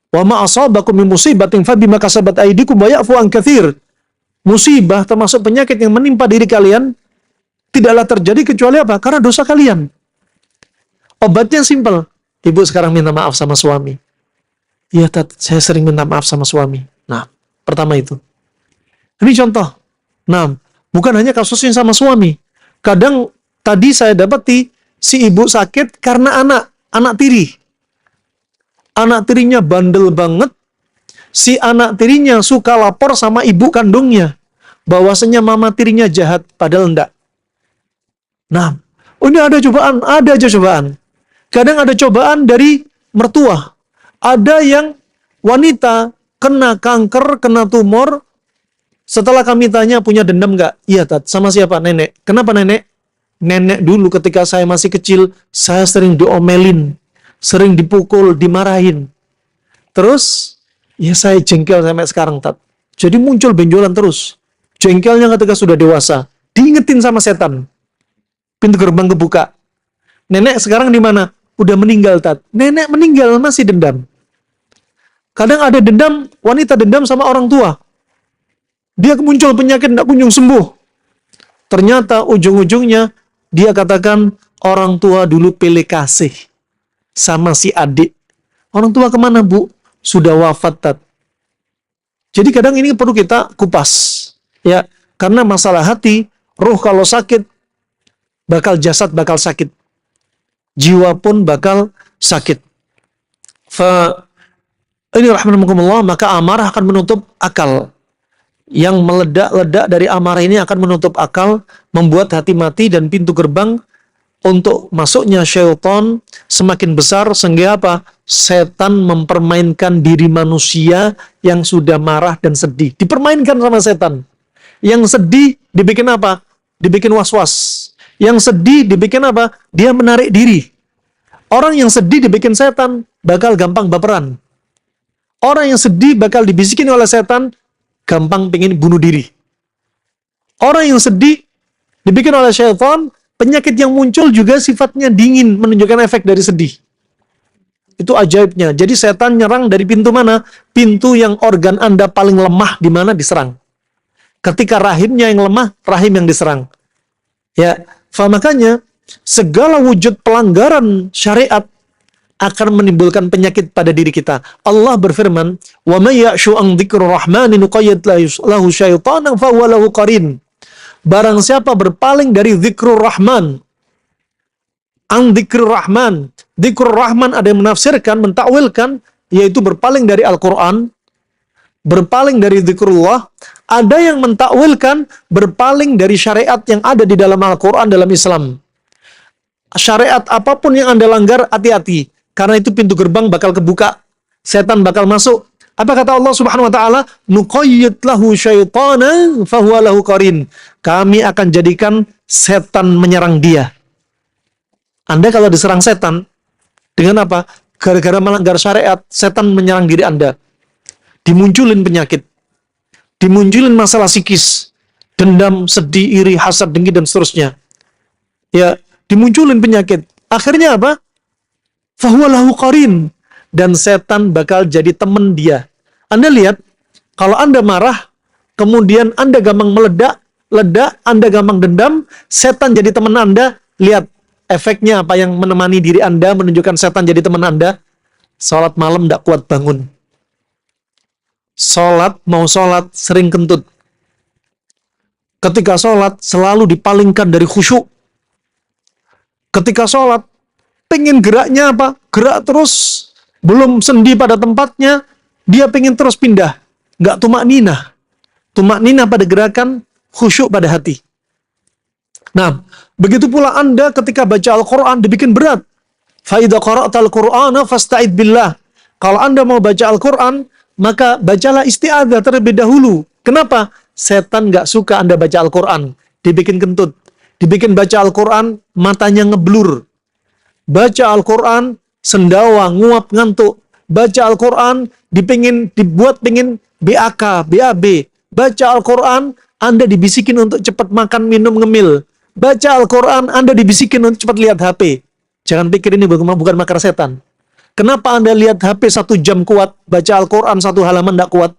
Wa ma asabakum min musibatin fabima kasabat aydikum wa ya'fu an katsir. Musibah termasuk penyakit yang menimpa diri kalian tidaklah terjadi kecuali apa? Karena dosa kalian. Obatnya simpel. Ibu sekarang minta maaf sama suami. Iya, Tat, saya sering minta maaf sama suami. Nah, pertama itu. Ini contoh. Nah, bukan hanya kasusnya sama suami. Kadang tadi saya dapati si ibu sakit karena anak tiri. Anak tirinya bandel banget. Si anak tirinya suka lapor sama ibu kandungnya bahwasanya mama tirinya jahat, padahal enggak. Nah, ini ada aja cobaan. Kadang ada cobaan dari mertua. Ada yang wanita kena kanker, kena tumor. Setelah kami tanya, punya dendam enggak? Iya, Tat. Sama siapa? Nenek. Kenapa nenek? Nenek dulu ketika saya masih kecil, saya sering diomelin, sering dipukul, dimarahin. Terus, ya saya jengkel sampai sekarang, Tat. Jadi muncul benjolan terus. Jengkelnya ketika sudah dewasa. Diingetin sama setan. Pintu gerbang kebuka. Nenek sekarang di mana? Udah meninggal, Tat. Nenek meninggal, masih dendam. Kadang ada dendam, wanita dendam sama orang tua. Dia muncul penyakit, tidak kunjung sembuh. Ternyata ujung-ujungnya, dia katakan, orang tua dulu pilih kasih sama si adik. Orang tua kemana, Bu? Sudah wafat, Tat. Jadi kadang ini perlu kita kupas. Ya, karena masalah hati, roh kalau sakit, jasad bakal sakit. Jiwa pun bakal sakit. Ini rahmatullah, maka amarah akan menutup akal. Yang meledak-ledak dari amarah ini akan menutup akal, membuat hati mati dan pintu gerbang untuk masuknya syaitan semakin besar, sehingga apa? Setan mempermainkan diri manusia yang sudah marah dan sedih. Dipermainkan sama setan. Yang sedih dibikin apa? Dibikin was-was. Yang sedih dibikin apa? Dia menarik diri. Orang yang sedih dibikin setan bakal gampang baperan. Orang yang sedih bakal dibisikin oleh setan gampang pengen bunuh diri. Orang yang sedih dibikin oleh syaitan, penyakit yang muncul juga sifatnya dingin, menunjukkan efek dari sedih. Itu ajaibnya. Jadi setan nyerang dari pintu mana? Pintu yang organ Anda paling lemah di mana diserang. Ketika rahimnya yang lemah, rahim yang diserang. Ya, makanya segala wujud pelanggaran syariat akan menimbulkan penyakit pada diri kita. Allah berfirman, "Wa may ya'shu an dzikrir rahmani nuqayyid lahu syaitanan fa huwa lahu qarin." Barang siapa berpaling dari zikrul rahman, an dzikrul rahman. Dzikrul rahman ada yang menafsirkan, mentakwilkan, yaitu berpaling dari Al-Quran, berpaling dari zikrullah. Ada yang mentakwilkan berpaling dari syariat yang ada di dalam Al-Quran dalam Islam. Syariat apapun yang Anda langgar, hati-hati. Karena itu pintu gerbang bakal kebuka. Setan bakal masuk. Apa kata Allah Subhanahu wa taala? Nuqayyid lahu syaitanan fahuwa lahu qarin. Kami akan jadikan setan menyerang dia. Anda kalau diserang setan dengan apa? Gara-gara melanggar syariat, setan menyerang diri Anda. Dimunculin penyakit. Dimunculin masalah psikis, dendam, sedih, iri, hasad, dengki dan seterusnya. Ya, dimunculin penyakit. Akhirnya apa? Fahuwa lahu qarin. Dan setan bakal jadi teman dia. Anda lihat, kalau Anda marah, kemudian Anda gampang meledak, Anda gampang dendam, setan jadi teman Anda. Lihat, efeknya apa yang menemani diri Anda, menunjukkan setan jadi teman Anda. Salat malam tidak kuat bangun. Mau sholat, sering kentut. Ketika sholat, selalu dipalingkan dari khusyuk. Ketika sholat, pengen geraknya apa? Gerak terus, belum sendi pada tempatnya, dia pengen terus pindah. Nggak tumak ninah. Tumak ninah pada gerakan, khusyuk pada hati. Nah, begitu pula Anda ketika baca Al-Quran dibikin berat. Fa'idha qara'tal Qur'ana fasta'id billah. Kalau Anda mau baca Al-Quran, maka bacalah isti'adzah terlebih dahulu. Kenapa? Setan nggak suka Anda baca Al-Quran. Dibikin kentut. Dibikin baca Al-Quran, matanya ngeblur. Baca Al-Quran, sendawa, nguap, ngantuk. Baca Al-Quran, dibuat pengen BAK, BAB. Baca Al-Quran, Anda dibisikin untuk cepat makan, minum, ngemil. Baca Al-Quran, Anda dibisikin untuk cepat lihat HP. Jangan pikir ini bukan makar setan. Kenapa Anda lihat HP 1 jam kuat, baca Al-Quran 1 halaman tidak kuat?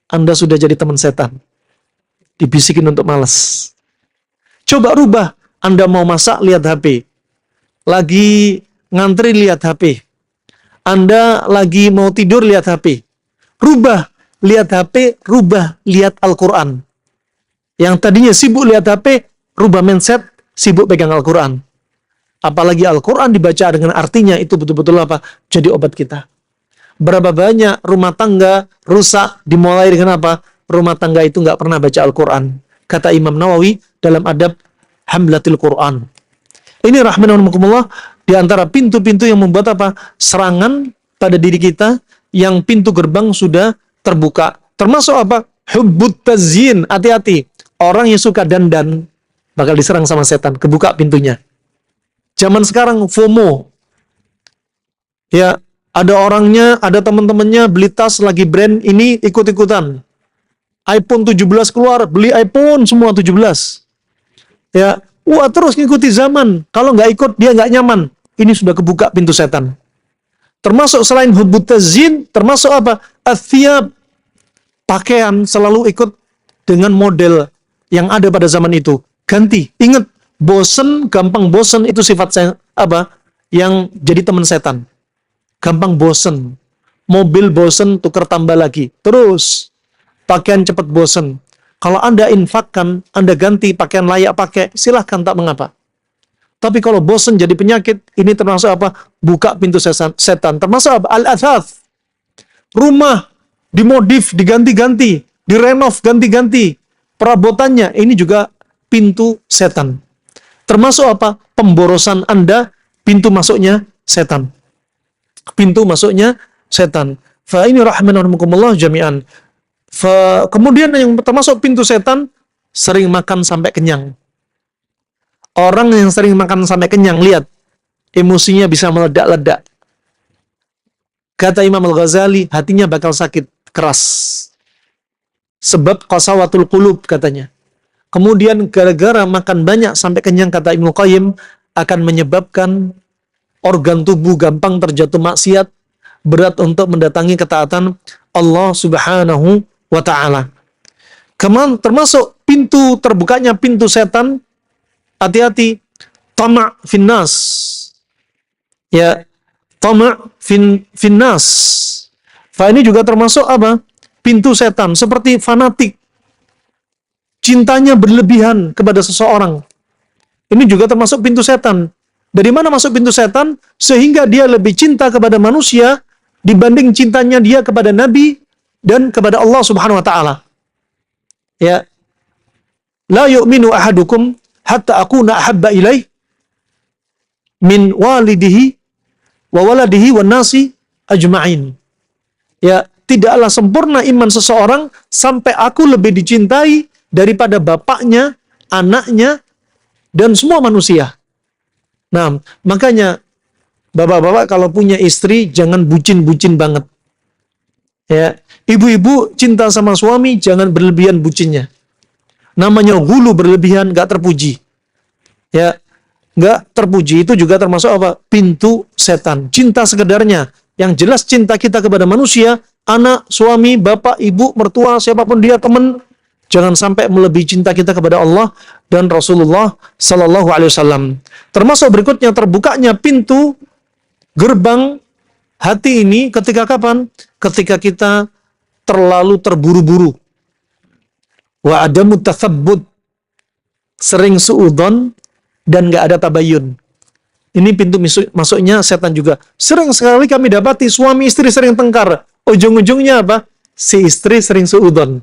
Anda sudah jadi teman setan. Dibisikin untuk malas. Coba rubah. Anda mau masak, lihat HP. Lagi ngantri, lihat HP. Anda lagi mau tidur, lihat HP. Rubah. Lihat HP, rubah. Lihat Al-Quran. Yang tadinya sibuk lihat HP, rubah mindset, sibuk pegang Al-Quran. Apalagi Al-Quran dibaca dengan artinya, itu betul-betul apa? Jadi obat kita. Berapa banyak rumah tangga rusak dimulai dengan apa? Rumah tangga itu nggak pernah baca Al-Quran. Kata Imam Nawawi dalam adab Hamlatil Quran. Ini rahimahumullah, di antara pintu-pintu yang membuat apa? Serangan pada diri kita yang pintu gerbang sudah terbuka. Termasuk apa? Hubbut tazyin. Hati-hati. Orang yang suka dandan bakal diserang sama setan. Kebuka pintunya. Zaman sekarang FOMO. Ya, ada orangnya, ada teman-temannya beli tas lagi brand ini ikut-ikutan. iPhone 17 keluar, beli iPhone semua 17. Ya, wah terus ngikuti zaman. Kalau nggak ikut dia nggak nyaman. Ini sudah kebuka pintu setan. Termasuk selain hubbut tazyin, termasuk apa? Athiyab. Pakaian selalu ikut dengan model yang ada pada zaman itu. Ganti. Ingat, bosen, gampang bosen itu sifat saya apa? Yang jadi teman setan. Gampang bosen. Mobil bosen, tukar tambah lagi. Terus pakaian cepat bosen. Kalau Anda infakkan, Anda ganti pakaian layak pakai, silahkan, tak mengapa. Tapi kalau bosen jadi penyakit, ini termasuk apa? Buka pintu setan. Termasuk apa? Al-athath. Rumah dimodif, diganti-ganti, direnov ganti-ganti. Perabotannya, ini juga pintu setan. Termasuk apa? Pemborosan Anda, pintu masuknya setan. Pintu masuknya setan. Fa ini rahimanakumullah jami'an. Kemudian yang termasuk pintu setan, sering makan sampai kenyang. Orang yang sering makan sampai kenyang, lihat, emosinya bisa meledak-ledak. Kata Imam Al-Ghazali, hatinya bakal sakit, keras. Sebab qasawatul qulub katanya. Kemudian gara-gara makan banyak sampai kenyang, kata Ibnu Qayyim, akan menyebabkan organ tubuh gampang terjatuh maksiat, berat untuk mendatangi ketaatan Allah Subhanahu wa ta'ala. Termasuk pintu terbukanya pintu setan, hati-hati, tama' finnas. Ya, tama' finnas. Ini juga termasuk apa? Pintu setan, seperti fanatik. Cintanya berlebihan kepada seseorang. Ini juga termasuk pintu setan. Dari mana masuk pintu setan? Sehingga dia lebih cinta kepada manusia dibanding cintanya dia kepada Nabi dan kepada Allah Subhanahu wa ta'ala. Ya. La yu'minu ahadukum hatta akuna ahabba ilaih min walidihi wa waladihi wa nasi ajma'in. Ya, tidaklah sempurna iman seseorang sampai aku lebih dicintai daripada bapaknya, anaknya, dan semua manusia. Nah, makanya bapak-bapak kalau punya istri jangan bucin-bucin banget. Ya, ibu-ibu cinta sama suami jangan berlebihan bucinnya. Namanya hulu berlebihan, gak terpuji. Ya, gak terpuji itu juga termasuk apa? Pintu setan. Cinta sekedarnya. Yang jelas cinta kita kepada manusia, anak, suami, bapak, ibu, mertua, siapapun dia, teman, jangan sampai melebihi cinta kita kepada Allah dan Rasulullah Sallallahu Alaihi Wasallam. Termasuk berikutnya terbukanya pintu gerbang hati ini ketika kapan? Ketika kita terlalu terburu-buru. Wa adamu tathabbut, sering suudzon dan nggak ada tabayun. Ini pintu masuknya setan juga. Sering sekali kami dapati suami istri sering tengkar. Ujung-ujungnya apa? Si istri sering suudzon.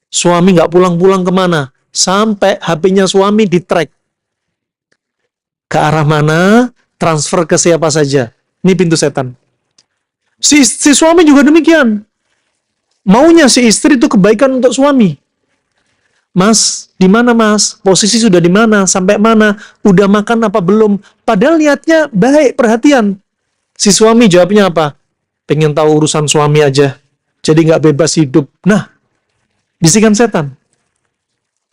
Suami nggak pulang-pulang kemana, sampai HP-nya suami di-track. Ke arah mana, transfer ke siapa saja. Ini pintu setan. Si suami juga demikian. Maunya si istri itu kebaikan untuk suami. Mas, di mana mas? Posisi sudah di mana? Sampai mana? Udah makan apa belum? Padahal niatnya baik, perhatian. Si suami jawabnya apa? Pengen tahu urusan suami aja. Jadi nggak bebas hidup. Nah, bisikan setan.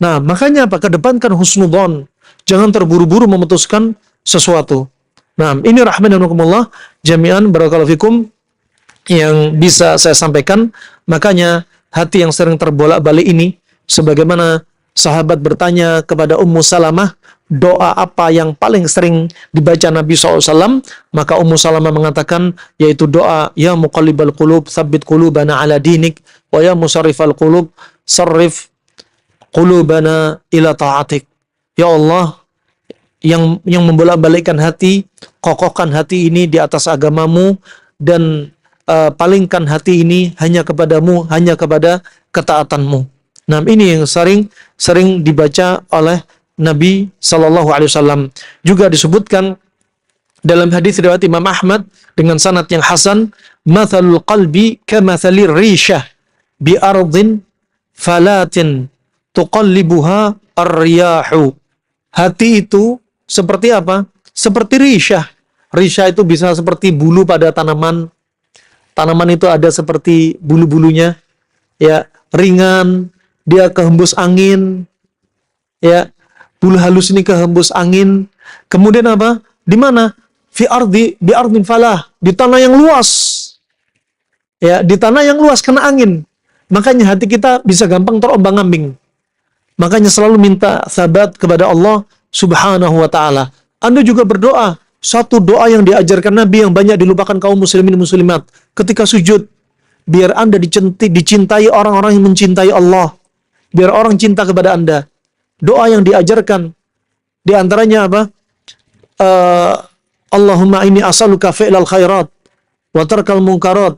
Nah, makanya apa? Kedepankan husnudzon. Jangan terburu-buru memutuskan sesuatu. Nah, ini rahmanakumullah jami'an barakallahu fikum yang bisa saya sampaikan. Makanya hati yang sering terbolak-balik ini, sebagaimana sahabat bertanya kepada Ummu Salamah, doa apa yang paling sering dibaca Nabi SAW, maka Ummu Salamah mengatakan, yaitu doa, Ya muqallibal qulub, tsabbit qulubana ala dinik, wa ya musarrifal qulub, sarrif qulubana ila ta'atik. Ya Allah, yang membolak-balikkan hati, kokohkan hati ini di atas agamamu, dan palingkan hati ini hanya kepadamu, hanya kepada ketaatanmu. Nah, ini yang sering dibaca oleh Nabi Sallallahu Alaihi Wasallam. Juga disebutkan dalam hadis riwayat Imam Ahmad dengan sanad yang hasan, mathalul qalbi kamathalir rishah bi ardin falatin tuqallibuha ar-riyahu. Hati itu seperti apa? Seperti rishah. Rishah itu bisa seperti bulu pada tanaman. Tanaman itu ada seperti bulu-bulunya, ya, ringan, dia kehembus angin, ya, bulu halus ini kehembus angin. Kemudian apa? Di mana? Bi ardin falah, di tanah yang luas. Ya, di tanah yang luas kena angin. Makanya hati kita bisa gampang terombang-ambing. Makanya selalu minta sabat kepada Allah Subhanahu wa ta'ala. Anda juga berdoa. Satu doa yang diajarkan Nabi yang banyak dilupakan kaum muslimin muslimat ketika sujud, biar Anda dicintai orang-orang yang mencintai Allah, biar orang cinta kepada Anda. Doa yang diajarkan di antaranya apa? Allahumma inni as'aluka fi'lal khairat wa tarkal munkarat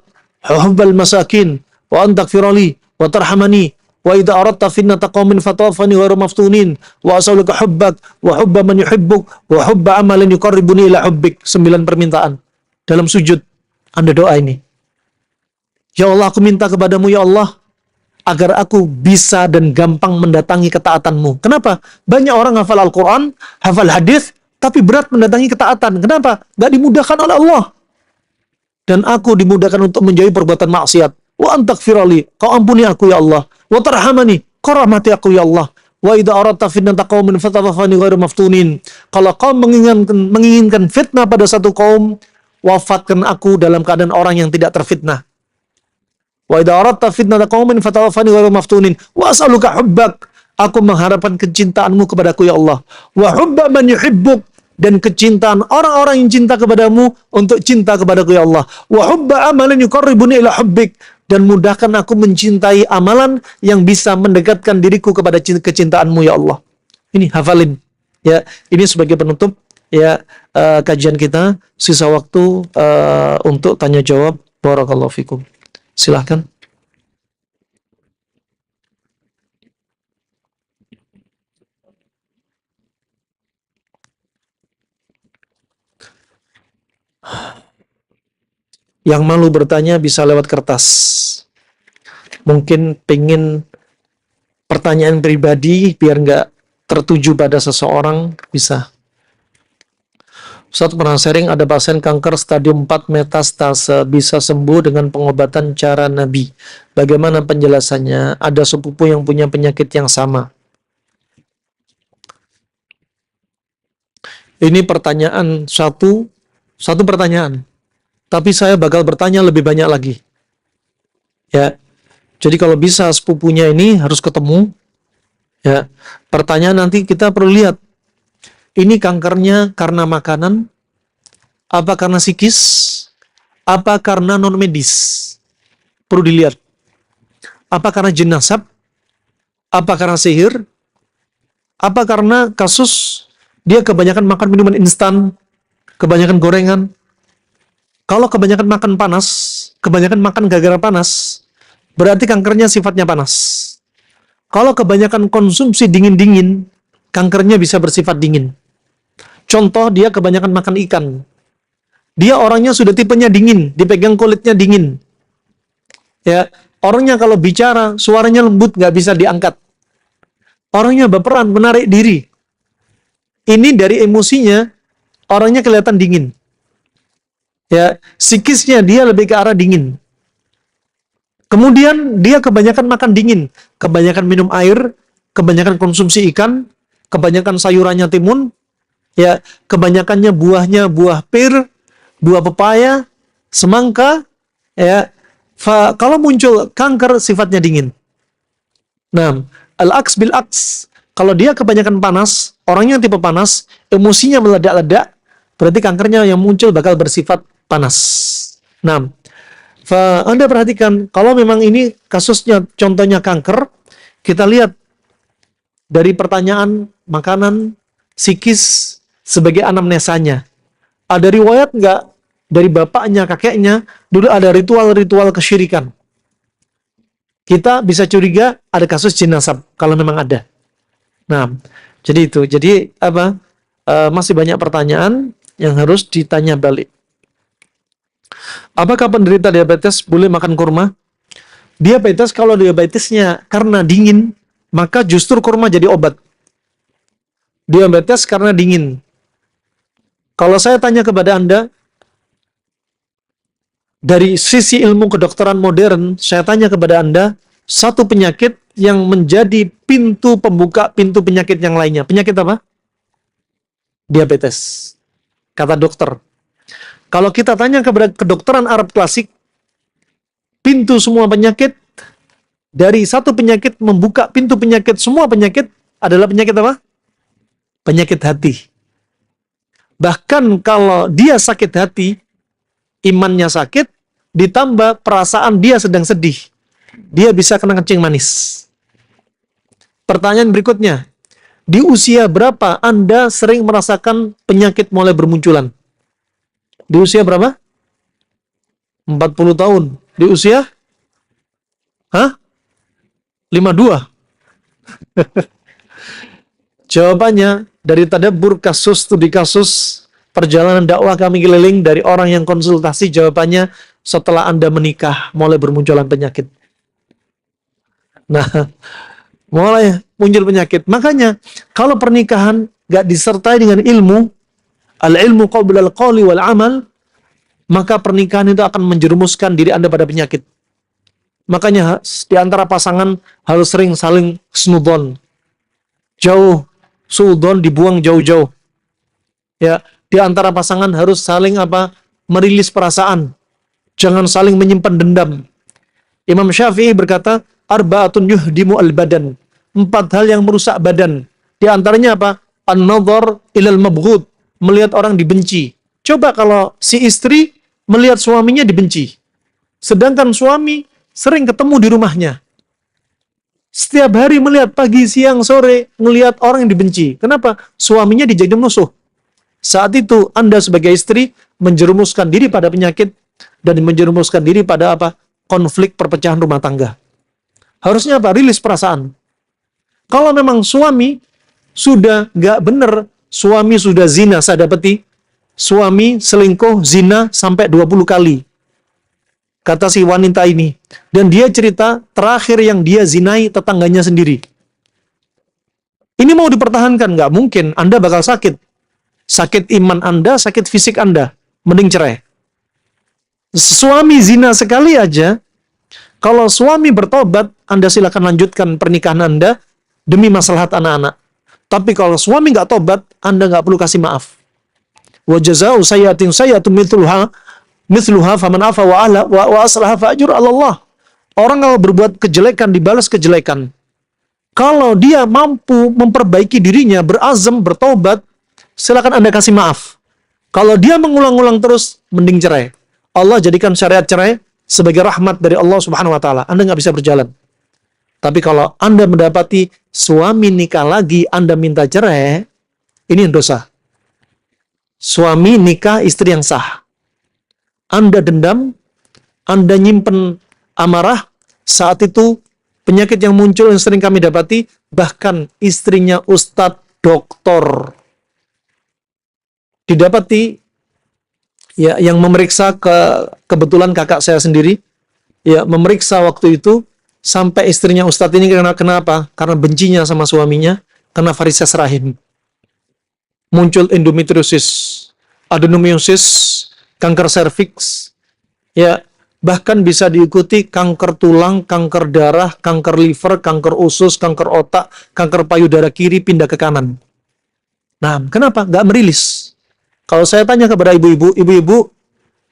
wa hubbal masakin wa an taghfirali wa tarhamani Wa idza aradta fitnata qaumin fatawafani ghairu maftunin wa as'aluka hubbak wa hubba man yuhibbuk wa hubba amalin yuqarribuni ila hubbik. 9 permintaan dalam sujud. Anda doa ini. Ya Allah, aku minta kepadamu ya Allah agar aku bisa dan gampang mendatangi ketaatanmu. Kenapa? Banyak orang hafal Al-Quran, hafal hadis, tapi berat mendatangi ketaatan. Kenapa? Gak dimudahkan oleh Allah. Dan aku dimudahkan untuk menjauhi perbuatan maksiat. Wa antakfirali, kau ampuni aku ya Allah. Wa tarhamani, kau rahmati aku ya Allah. Wa idza aradta fitnata qaumin fatawafani ghairu maftunin. Kalau kau menginginkan fitnah pada satu kaum, wafatkan aku dalam keadaan orang yang tidak terfitnah. Wa idza aradta fitnata qaumin fatawafani ghairu maftunin. Wa as'aluka hubbak. Aku mengharapkan kecintaanmu kepadaku ya Allah. Wa hubba man yuhibbuk, dan kecintaan orang-orang yang cinta kepadamu untuk cinta kepadaku ya Allah. Wa hubba amalin yuqarribuni ila hubbik, dan mudahkan aku mencintai amalan yang bisa mendekatkan diriku kepada kecintaanmu ya Allah. Ini hafalin. Ya, ini sebagai penutup ya kajian kita. Sisa waktu untuk tanya jawab. Barakallahu fikum. Silahkan. Yang malu bertanya bisa lewat kertas. Mungkin pengen pertanyaan pribadi biar nggak tertuju pada seseorang, bisa. Ustaz pernah sharing ada pasien kanker stadium 4 metastase bisa sembuh dengan pengobatan cara Nabi. Bagaimana penjelasannya? Ada sepupu yang punya penyakit yang sama. Ini pertanyaan satu pertanyaan. Tapi saya bakal bertanya lebih banyak lagi. Ya. Jadi kalau bisa sepupunya ini harus ketemu. Ya. Pertanyaan nanti kita perlu lihat. Ini kankernya karena makanan, apa karena psikis, apa karena non medis. Perlu dilihat. Apa karena jin nasab, apa karena sihir, apa karena kasus dia kebanyakan makan minuman instan, kebanyakan gorengan. Kalau kebanyakan makan panas, kebanyakan makan gara-gara panas, berarti kankernya sifatnya panas. Kalau kebanyakan konsumsi dingin-dingin, kankernya bisa bersifat dingin. Contoh, dia kebanyakan makan ikan. Dia orangnya sudah tipenya dingin, dipegang kulitnya dingin. Ya, orangnya kalau bicara, suaranya lembut, nggak bisa diangkat. Orangnya baperan, menarik diri. Ini dari emosinya, orangnya kelihatan dingin. Ya, psikisnya dia lebih ke arah dingin. Kemudian dia kebanyakan makan dingin, kebanyakan minum air, kebanyakan konsumsi ikan, kebanyakan sayurannya timun, ya, kebanyakannya buahnya buah pir, buah pepaya, semangka, ya. Kalau muncul kanker sifatnya dingin. Nah, al-aks bil aks. Kalau dia kebanyakan panas, orangnya tipe panas, emosinya meledak-ledak, berarti kankernya yang muncul bakal bersifat panas. Nah, Anda perhatikan, kalau memang ini kasusnya contohnya kanker, kita lihat dari pertanyaan makanan, psikis, sebagai anamnesanya. Ada riwayat nggak dari bapaknya, kakeknya, dulu ada ritual-ritual kesyirikan. Kita bisa curiga ada kasus jin nasab, kalau memang ada. Nah, jadi itu. Jadi apa? Masih banyak pertanyaan yang harus ditanya balik. Apakah penderita diabetes boleh makan kurma? Diabetes, kalau diabetesnya karena dingin, maka justru kurma jadi obat. Diabetes karena dingin. Kalau saya tanya kepada Anda, dari sisi ilmu kedokteran modern, saya tanya kepada Anda, satu penyakit yang menjadi pintu pembuka pintu penyakit yang lainnya. Penyakit apa? Diabetes. Kata dokter. Kalau kita tanya kepada kedokteran Arab klasik, pintu semua penyakit, dari satu penyakit membuka pintu penyakit, semua penyakit adalah penyakit apa? Penyakit hati. Bahkan kalau dia sakit hati, imannya sakit, ditambah perasaan dia sedang sedih, dia bisa kena kencing manis. Pertanyaan berikutnya, di usia berapa Anda sering merasakan penyakit mulai bermunculan? Di usia berapa? 40 tahun. Di usia? Hah? 52. Jawabannya dari tadabbur kasus studi kasus perjalanan dakwah kami keliling dari orang yang konsultasi, jawabannya setelah Anda menikah mulai bermunculan penyakit. Nah, mulai muncul penyakit. Makanya kalau pernikahan gak disertai dengan ilmu, al-ilmu qabla al-qawli wal amal, maka pernikahan itu akan menjerumuskan diri Anda pada penyakit. Makanya di antara pasangan harus sering saling snudon. Jauh, suudon dibuang jauh-jauh. Ya, di antara pasangan harus saling apa? Merilis perasaan. Jangan saling menyimpan dendam. Imam Syafi'i berkata, arba'atun yuhdimu al-badan. 4 hal yang merusak badan. Di antaranya apa? An-nadhar ilal mabghud, melihat orang dibenci. Coba kalau si istri melihat suaminya dibenci. Sedangkan suami sering ketemu di rumahnya. Setiap hari melihat pagi, siang, sore, melihat orang yang dibenci. Kenapa? Suaminya dijadikan musuh. Saat itu Anda sebagai istri menjerumuskan diri pada penyakit dan menjerumuskan diri pada apa? Konflik perpecahan rumah tangga. Harusnya apa? Rilis perasaan. Kalau memang suami sudah gak benar, suami sudah zina, saya dapati, suami selingkuh, zina sampai 20 kali. Kata si wanita ini. Dan dia cerita, terakhir yang dia zinai tetangganya sendiri. Ini mau dipertahankan? Nggak mungkin. Anda bakal sakit. Sakit iman Anda, sakit fisik Anda. Mending cerai. Suami zina sekali aja, kalau suami bertobat, Anda silakan lanjutkan pernikahan Anda demi maslahat anak-anak. Tapi kalau suami nggak tobat, Anda nggak perlu kasih maaf. Wa jaza'u sayyatin sayyatun mithluha faman afa wa aslaha fa ajru 'ala Allah. Orang kalau berbuat kejelekan dibalas kejelekan. Kalau dia mampu memperbaiki dirinya, berazam, bertobat, silakan Anda kasih maaf. Kalau dia mengulang-ulang terus, mending cerai. Allah jadikan syariat cerai sebagai rahmat dari Allah Subhanahu wa taala. Anda nggak bisa berjalan. Tapi kalau Anda mendapati suami nikah lagi, Anda minta cerai, ini dosa. Suami nikah istri yang sah. Anda dendam, Anda nyimpen amarah, saat itu penyakit yang muncul yang sering kami dapati, bahkan istrinya ustadz, doktor. Didapati, ya, yang memeriksa kebetulan kakak saya sendiri, ya, memeriksa waktu itu, sampai istrinya ustadz ini kenapa? Karena bencinya sama suaminya, karena varises rahim. Muncul endometriosis, adenomyosis, kanker serviks, ya, bahkan bisa diikuti kanker tulang, kanker darah, kanker liver, kanker usus, kanker otak, kanker payudara kiri pindah ke kanan. Nah, kenapa? Nggak merilis. Kalau saya tanya kepada ibu-ibu,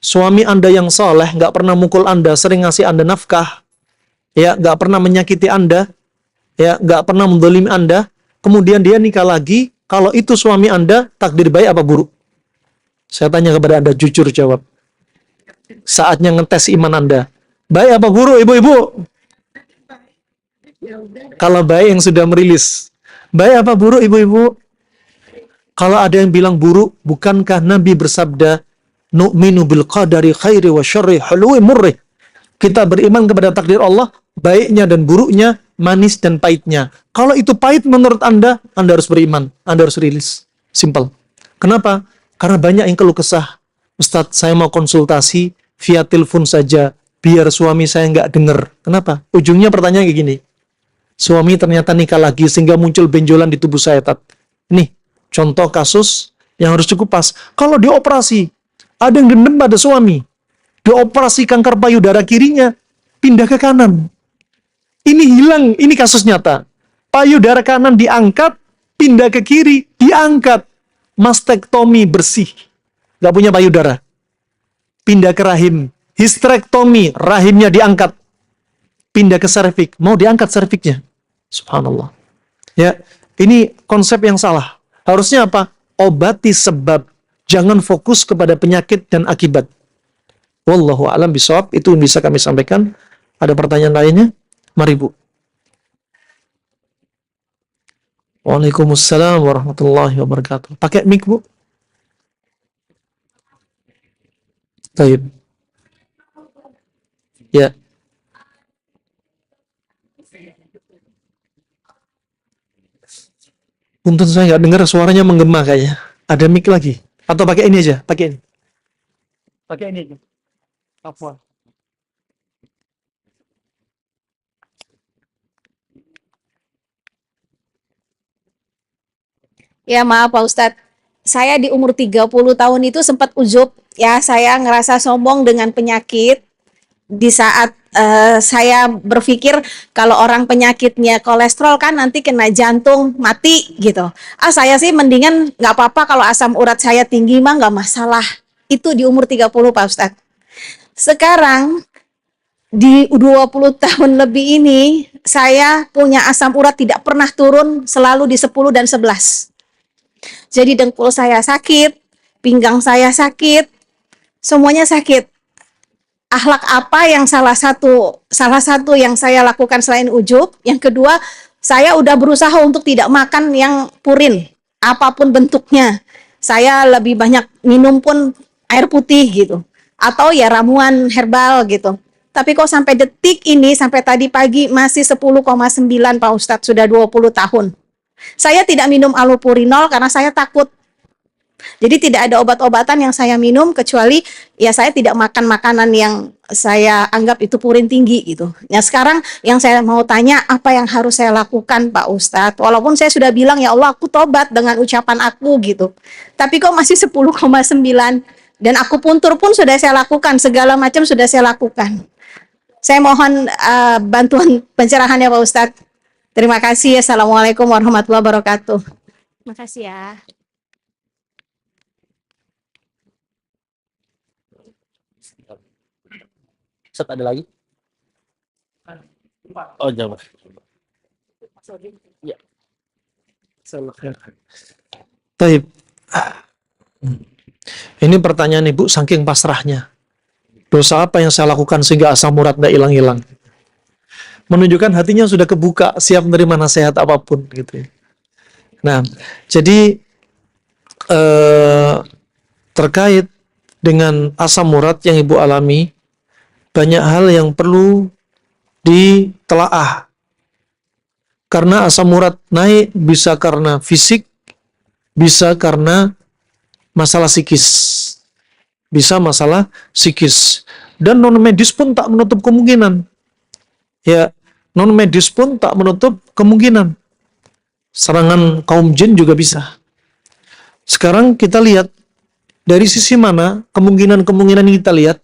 suami Anda yang soleh, nggak pernah mukul Anda, sering ngasih Anda nafkah, ya, nggak pernah menyakiti Anda, ya, nggak pernah mendolimi Anda, kemudian dia nikah lagi, kalau itu suami Anda, takdir baik apa buruk? Saya tanya kepada Anda, jujur jawab. Saatnya ngetes iman Anda. Baik apa buruk, ibu-ibu? Kalau baik yang sudah merilis. Baik apa buruk, ibu-ibu? Kalau ada yang bilang buruk, bukankah Nabi bersabda, nu'minu bil qadari khairi wa syarri hulwi murri. Kita beriman kepada takdir Allah, baiknya dan buruknya, manis dan pahitnya. Kalau itu pahit menurut Anda harus beriman, Anda harus rilis. Simple. Kenapa? Karena banyak yang keluh kesah. Ustadz, saya mau konsultasi via telepon saja, biar suami saya nggak dengar. Kenapa? Ujungnya pertanyaan kayak gini. Suami ternyata nikah lagi, sehingga muncul benjolan di tubuh saya, Tat. Nih, contoh kasus yang harus cukup pas. Kalau dioperasi, ada yang dendam pada suami. Dioperasi kanker payudara kirinya, pindah ke kanan. Ini hilang, ini kasus nyata. Payudara kanan diangkat, pindah ke kiri, diangkat. Mastektomi bersih. Gak punya payudara. Pindah ke rahim. Histrektomi, rahimnya diangkat. Pindah ke serviks, mau diangkat serviknya. Subhanallah. Ya, ini konsep yang salah. Harusnya apa? Obati sebab. Jangan fokus kepada penyakit dan akibat. Wallahu a'lam bishawab. Itu yang bisa kami sampaikan. Ada pertanyaan lainnya? Mari, Bu. Waalaikumsalam warahmatullahi wabarakatuh. Pakai mic, Bu. Baik. Ya. Punten saya nggak dengar suaranya menggema kayaknya. Ada mic lagi. Atau pakai ini aja, pakai ini. Pakai ini aja. Apa? Ya maaf Pak Ustadz, saya di umur 30 tahun itu sempat ujub, ya saya ngerasa sombong dengan penyakit. Di saat saya berpikir kalau orang penyakitnya kolesterol kan nanti kena jantung, mati gitu. Saya sih mendingan nggak apa-apa kalau asam urat saya tinggi mah nggak masalah. Itu di umur 30 Pak Ustadz. Sekarang di 20 tahun lebih ini, saya punya asam urat tidak pernah turun, selalu di 10 dan 11. Jadi dengkul saya sakit, pinggang saya sakit, semuanya sakit. Akhlak apa yang salah satu yang saya lakukan selain ujub? Yang kedua, saya udah berusaha untuk tidak makan yang purin, apapun bentuknya. Saya lebih banyak minum pun air putih gitu, atau ya ramuan herbal gitu. Tapi kok sampai detik ini, sampai tadi pagi masih 10,9 Pak Ustadz, sudah 20 tahun. Saya tidak minum allopurinol karena saya takut. Jadi tidak ada obat-obatan yang saya minum kecuali ya saya tidak makan makanan yang saya anggap itu purin tinggi gitu. Nah sekarang yang saya mau tanya, apa yang harus saya lakukan Pak Ustadz? Walaupun saya sudah bilang ya Allah aku tobat dengan ucapan aku gitu. Tapi kok masih 10,9, dan aku puntur pun sudah saya lakukan, segala macam sudah saya lakukan. Saya mohon bantuan pencerahannya Pak Ustadz. Terima kasih. Assalamualaikum warahmatullahi wabarakatuh. Terima kasih ya. Set ada lagi? Oh, jawab. Ya. Taib. Ini pertanyaan Ibu saking pasrahnya. Dosa apa yang saya lakukan sehingga asam urat tidak hilang-hilang? Menunjukkan hatinya sudah kebuka, siap menerima nasihat apapun gitu ya. Nah, jadi terkait dengan asam urat yang Ibu alami, banyak hal yang perlu ditelaah. Karena asam urat naik bisa karena fisik, bisa karena masalah psikis. Bisa masalah psikis. Dan non medis pun tak menutup kemungkinan. Ya, non medis pun tak menutup kemungkinan. Serangan kaum jin juga bisa. Sekarang kita lihat dari sisi mana kemungkinan-kemungkinan yang kita lihat.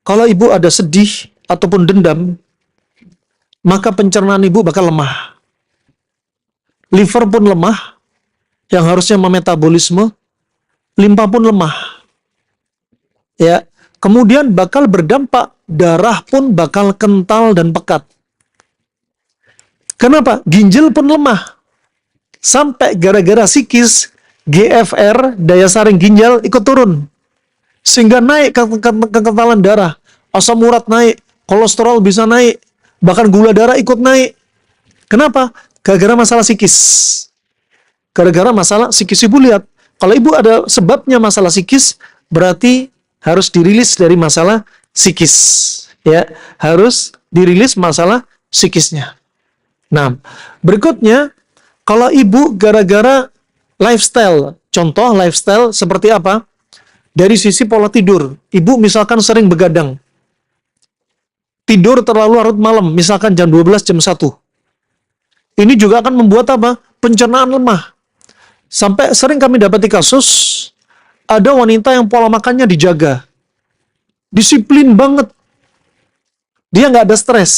Kalau ibu ada sedih ataupun dendam, maka pencernaan ibu bakal lemah. Liver pun lemah, yang harusnya memetabolisme, limpa pun lemah. Ya, kemudian bakal berdampak, darah pun bakal kental dan pekat. Kenapa? Ginjal pun lemah. Sampai gara-gara psikis, GFR, daya saring ginjal, ikut turun. Sehingga naik kekentalan darah, asam urat naik, kolesterol bisa naik, bahkan gula darah ikut naik. Kenapa? Gara-gara masalah psikis. Gara-gara masalah psikis. Ibu lihat, kalau ibu ada sebabnya masalah psikis, berarti harus dirilis dari masalah psikis. Ya, harus dirilis masalah psikisnya. Nah, berikutnya, kalau ibu gara-gara lifestyle, contoh lifestyle seperti apa? Dari sisi pola tidur, ibu misalkan sering begadang, tidur terlalu larut malam, misalkan jam 12, jam 1. Ini juga akan membuat apa? Pencernaan lemah. Sampai sering kami dapati kasus, ada wanita yang pola makannya dijaga. Disiplin banget. Dia nggak ada stres.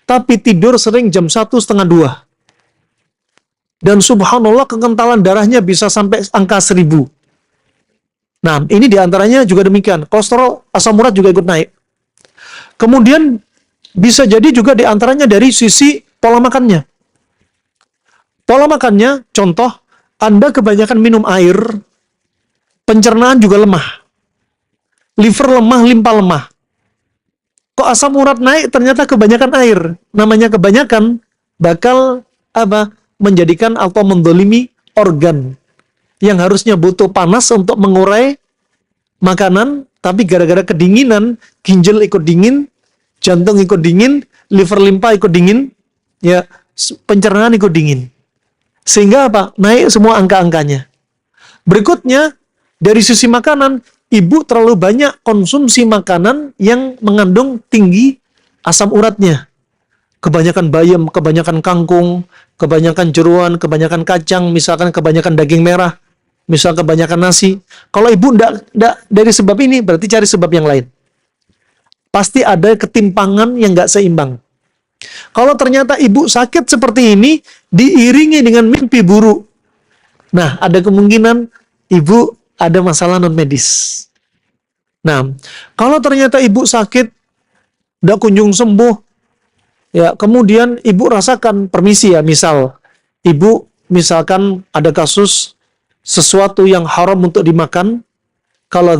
Tapi tidur sering jam 1:30. Dan subhanallah kekentalan darahnya bisa sampai angka 1000. Nah, ini diantaranya juga demikian. Kolesterol, asam urat juga ikut naik. Kemudian bisa jadi juga diantaranya dari sisi pola makannya. Pola makannya, contoh, Anda kebanyakan minum air, pencernaan juga lemah. Liver lemah, limpa lemah. Kok asam urat naik? Ternyata kebanyakan air. Namanya kebanyakan bakal apa? Menjadikan atau mendolimi organ yang harusnya butuh panas untuk mengurai makanan, tapi gara-gara kedinginan, ginjal ikut dingin, jantung ikut dingin, liver limpa ikut dingin, ya pencernaan ikut dingin. Sehingga apa? Naik semua angka-angkanya. Berikutnya, dari sisi makanan, ibu terlalu banyak konsumsi makanan yang mengandung tinggi asam uratnya. Kebanyakan bayam, kebanyakan kangkung, kebanyakan jeruan, kebanyakan kacang, misalkan kebanyakan daging merah, misal kebanyakan nasi. Kalau ibu enggak dari sebab ini, berarti cari sebab yang lain. Pasti ada ketimpangan yang enggak seimbang. Kalau ternyata ibu sakit seperti ini, diiringi dengan mimpi buruk. Nah, ada kemungkinan ibu ada masalah non medis. Nah, kalau ternyata ibu sakit, tidak kunjung sembuh, ya kemudian ibu rasakan, permisi ya, misal ibu misalkan ada kasus sesuatu yang haram untuk dimakan, kalau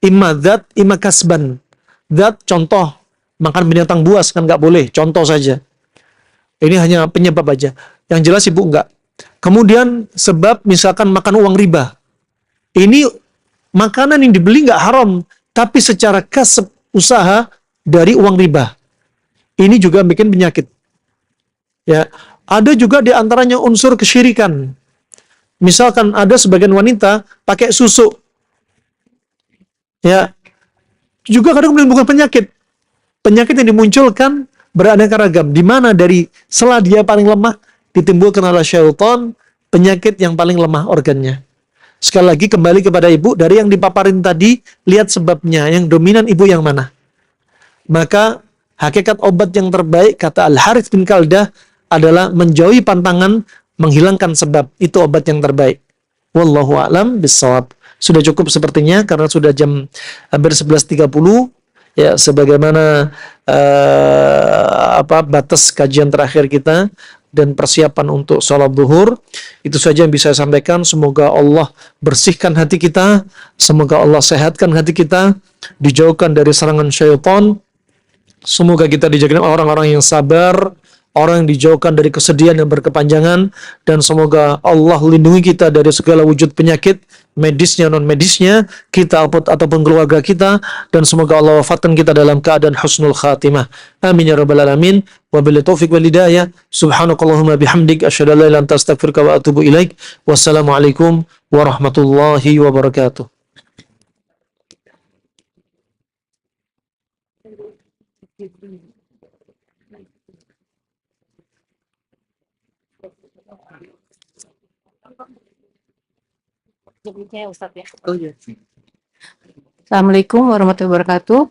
imma kasban. Zat, contoh, makan binatang buas kan nggak boleh, contoh saja. Ini hanya penyebab aja. Yang jelas ibu enggak. Kemudian sebab misalkan makan uang riba. Ini makanan yang dibeli nggak haram, tapi secara kasab usaha dari uang riba. Ini juga bikin penyakit. Ya, ada juga di antaranya unsur kesyirikan. Misalkan ada sebagian wanita pakai susu. Ya, juga kadang menimbulkan penyakit. Penyakit yang dimunculkan beraneka ragam. Di mana dari sela dia paling lemah ditimbulkan oleh syaitan penyakit yang paling lemah organnya. Sekali lagi kembali kepada ibu, dari yang dipaparin tadi, lihat sebabnya, yang dominan ibu yang mana. Maka hakikat obat yang terbaik, kata Al-Harith bin Kaldah, adalah menjauhi pantangan, menghilangkan sebab. Itu obat yang terbaik. Wallahu a'lam bissawab. Sudah cukup sepertinya, karena sudah jam hampir 11.30. Ya, sebagaimana batas kajian terakhir kita dan persiapan untuk sholat zuhur. Itu saja yang bisa saya sampaikan. Semoga Allah bersihkan hati kita, semoga Allah sehatkan hati kita, dijauhkan dari serangan syaitan. Semoga kita dijadikan orang-orang yang sabar, orang yang dijauhkan dari kesedihan yang berkepanjangan, dan semoga Allah lindungi kita dari segala wujud penyakit, medisnya, non-medisnya, kita ataupun keluarga kita, dan semoga Allah wafatkan kita dalam keadaan husnul khatimah. Amin ya rabbal alamin. Wabillahi taufiq wal hidayah. Subhanakallahumma bihamdik, asyhadu an la ilaha illa anta, astaghfiruka wa atubu ilaik. Wassalamualaikum warahmatullahi wabarakatuh. Assalamualaikum warahmatullahi wabarakatuh.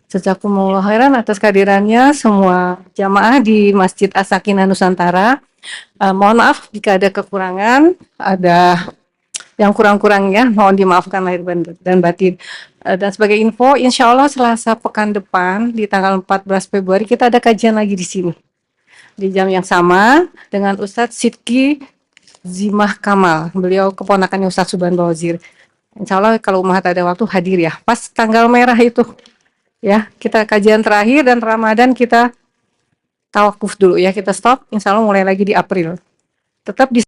Jazakumullah khairan atas kehadirannya semua jamaah di Masjid As-Sakinah Nusantara. Mohon maaf jika ada kekurangan, ada yang kurang-kurangnya, mohon dimaafkan lahir dan batin. Dan sebagai info, insya Allah Selasa pekan depan di tanggal 14 Februari kita ada kajian lagi di sini. Di jam yang sama dengan Ustadz Sidki Zimah Kamal. Beliau keponakannya Ustadz Subhan Bawazir. Insya Allah kalau umat ada waktu hadir ya. Pas tanggal merah itu. Ya, kita kajian terakhir dan Ramadan kita tawakuf dulu ya. Kita stop. Insya Allah mulai lagi di April. Tetap di